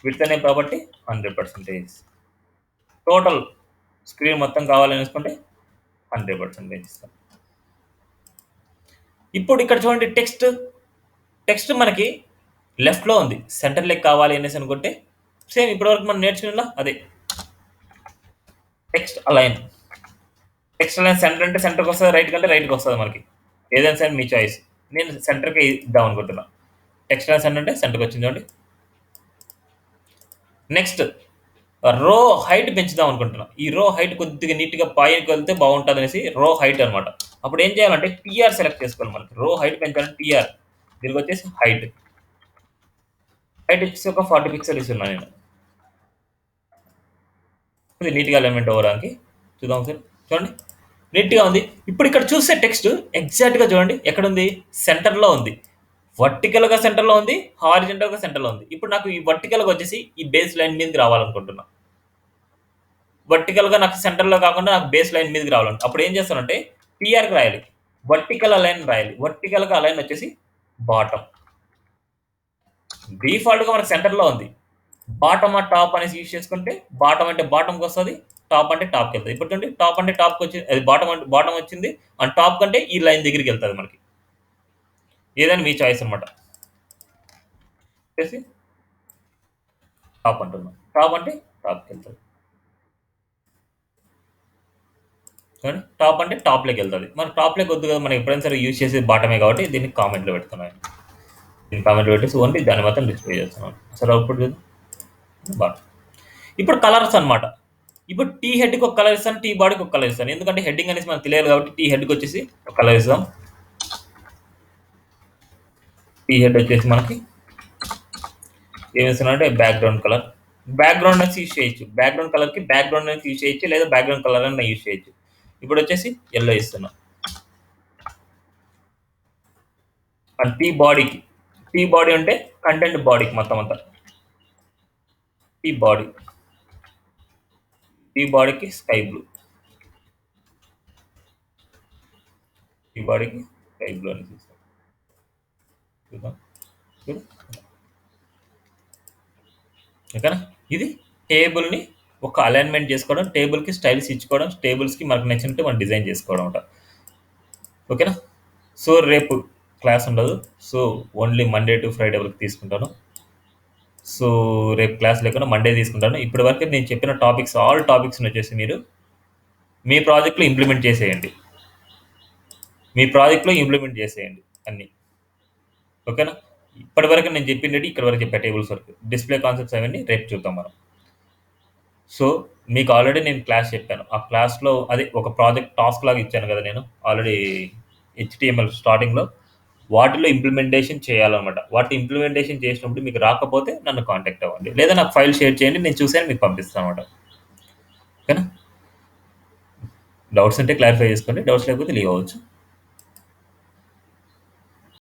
[SPEAKER 1] విడ్త్ అనే ప్రాపర్టీ 100%. టోటల్ స్క్రీన్ మొత్తం కావాలనేసుకుంటే 100% ఇస్తాం. ఇప్పుడు ఇక్కడ చూడండి టెక్స్ట్ మనకి లెఫ్ట్లో ఉంది, సెంటర్ లెక్ కావాలి అనేసి అనుకుంటే సేమ్ ఇప్పటివరకు మనం నేర్చుకున్నా అదే టెక్స్ట్ అలైన్ సెంటర్ అంటే సెంటర్కి వస్తుంది, రైట్ కంటే రైట్కి వస్తుంది. మనకి ఏదైనా సరే మీ చాయిస్. నేను సెంటర్కి ఇద్దాం అనుకుంటున్నా. టెక్స్ట్ అలైన్ సెంటర్ అంటే సెంటర్కి వచ్చింది చూడండి. నెక్స్ట్ రో హైట్ పెంచుదాం అనుకుంటున్నా. ఈ రో హైట్ కొద్దిగా నీట్గా పైకి వెళ్తే బాగుంటుంది అనేసి రో హైట్ అనమాట. అప్పుడు ఏం చేయాలంటే టీఆర్ సెలెక్ట్ చేసుకోవాలి. మనకి రో హైట్ పెంచాలంటే టీఆర్, దీనికి వచ్చేసి హైట్ ఇచ్చేసి ఒక 40 పిక్సెల్ ఇస్తున్నా నేను. ఇది నీట్గా ఎలిమెంట్ అవ్వడానికి. చూద్దాం సార్. చూడండి నీట్గా ఉంది. ఇప్పుడు ఇక్కడ చూస్తే టెక్స్ట్ ఎగ్జాక్ట్గా చూడండి ఎక్కడుంది, సెంటర్లో ఉంది. వర్టికల్గా సెంటర్లో ఉంది, హారిజెంటల్గా సెంటర్లో ఉంది. ఇప్పుడు నాకు ఈ వర్టికల్గా వచ్చేసి ఈ బేస్ లైన్ మీదకి రావాలనుకుంటున్నా. వర్టికల్గా నాకు సెంటర్లో కాకుండా నాకు బేస్ లైన్ మీదకి రావాలంటే అప్పుడు ఏం చేస్తానంటే టీఆర్కి రాయాలి, వర్టికల్ అలైన్ రాయాలి. వర్టికల్గా అలైన్ వచ్చేసి బాటమ్. డిఫాల్ట్గా మనకు సెంటర్లో ఉంది. బాటమ్ ఆ టాప్ అనేసి యూజ్ చేసుకుంటే బాటమ్ అంటే బాటమ్కి వస్తుంది, టాప్ అంటే టాప్కి వెళ్తుంది. ఇప్పుడు చూడండి టాప్ అంటే టాప్కి వచ్చింది, అది బాటమ్ వచ్చింది. అండ్ టాప్ కంటే ఈ లైన్ దగ్గరికి వెళ్తుంది మనకి. ఏదైనా మీ చాయిస్ అనమాట. వచ్చేసి టాప్ అంటున్నాం, టాప్ అంటే టాప్కి వెళ్తుంది. చూడండి టాప్ అంటే టాప్లోకి వెళ్తుంది. మన టాప్లోకి వద్దు కదా, మనం ఎప్పుడైనా సరే యూజ్ చేసేది బాటమే కాబట్టి దీన్ని కామెంట్లో పెడుతున్నాను. దీన్ని కామెంట్లో పెట్టేసి ఓన్లీ దాన్ని మాత్రం డిస్ప్లే చేస్తున్నాను. సరే అవుట్పుట్ బాటం. ఇప్పుడు కలర్స్ అనమాట. ఇప్పుడు టీ హెడ్కి ఒక కలర్ ఇస్తాను, టీ బాడీకి ఒక కలర్ ఇస్తాను. ఎందుకంటే హెడ్డింగ్ అనేసి మనకు తెలియదు కాబట్టి టీ హెడ్కి వచ్చేసి ఒక కలర్ ఇస్తాం. టీ హెడ్ వచ్చేసి మనకి ఏమిస్తున్నానంటే బ్యాక్గ్రౌండ్ కలర్. బ్యాక్గ్రౌండ్ అనేది యూజ్ చేయొచ్చు, బ్యాక్గ్రౌండ్ కలర్కి బ్యాక్గ్రౌండ్ అనేది యూజ్ చేయొచ్చు, లేదా బ్యాక్గ్రౌండ్ కలర్ అని యూజ్ చేయొచ్చు. ఇప్పుడు వచ్చేసి ఎల్లో ఇస్తున్నాం. అండ్ టీ బాడీ అంటే కంటెంట్ బాడీకి మొత్తం అంతా. టీ బాడీకి స్కై బ్లూ, టీ బాడీకి స్కై బ్లూ అని చూస్తాం. చూద్దాం. ఓకేనా, ఇది టేబుల్ని ఒక అలైన్మెంట్ చేసుకోవడం, టేబుల్కి స్టైల్స్ ఇచ్చుకోవడం, టేబుల్స్కి మనకు నచ్చినట్టు మనం డిజైన్ చేసుకోవడం అంట. ఓకేనా. సో రేపు క్లాస్ ఉండదు, so only Monday to Friday వరకు తీసుకుంటాను. సో రేపు క్లాస్ లేకుండా మండే తీసుకుంటాను. ఇప్పటి వరకు నేను చెప్పిన టాపిక్స్ ఆల్ టాపిక్స్ని వచ్చేసి మీరు మీ ప్రాజెక్ట్లో ఇంప్లిమెంట్ చేసేయండి, అన్నీ. ఓకేనా. ఇప్పటి వరకు నేను చెప్పింది ఇక్కడ వరకు చెప్పా, టేబుల్స్ వరకు. డిస్ప్లే కాన్సెప్ట్స్ అవన్నీ రేపు చూద్దాం మనం. సో మీకు ఆల్రెడీ నేను క్లాస్ చెప్పాను. ఆ క్లాస్లో అదే ఒక ప్రాజెక్ట్ టాస్క్ లాగా ఇచ్చాను కదా నేను ఆల్రెడీ HTML స్టార్టింగ్లో. వాటిలో ఇంప్లిమెంటేషన్ చేయాలన్నమాట. వాటి ఇంప్లిమెంటేషన్ చేసినప్పుడు మీకు రాకపోతే నన్ను కాంటాక్ట్ అవ్వండి, లేదా నాకు ఫైల్ షేర్ చేయండి, నేను చూసాను మీకు పంపిస్తాను అనమాట. ఓకేనా. డౌట్స్ ఉంటే క్లారిఫై చేసుకోండి, డౌట్స్ లేకపోతే లీవ్ అవ్వచ్చు.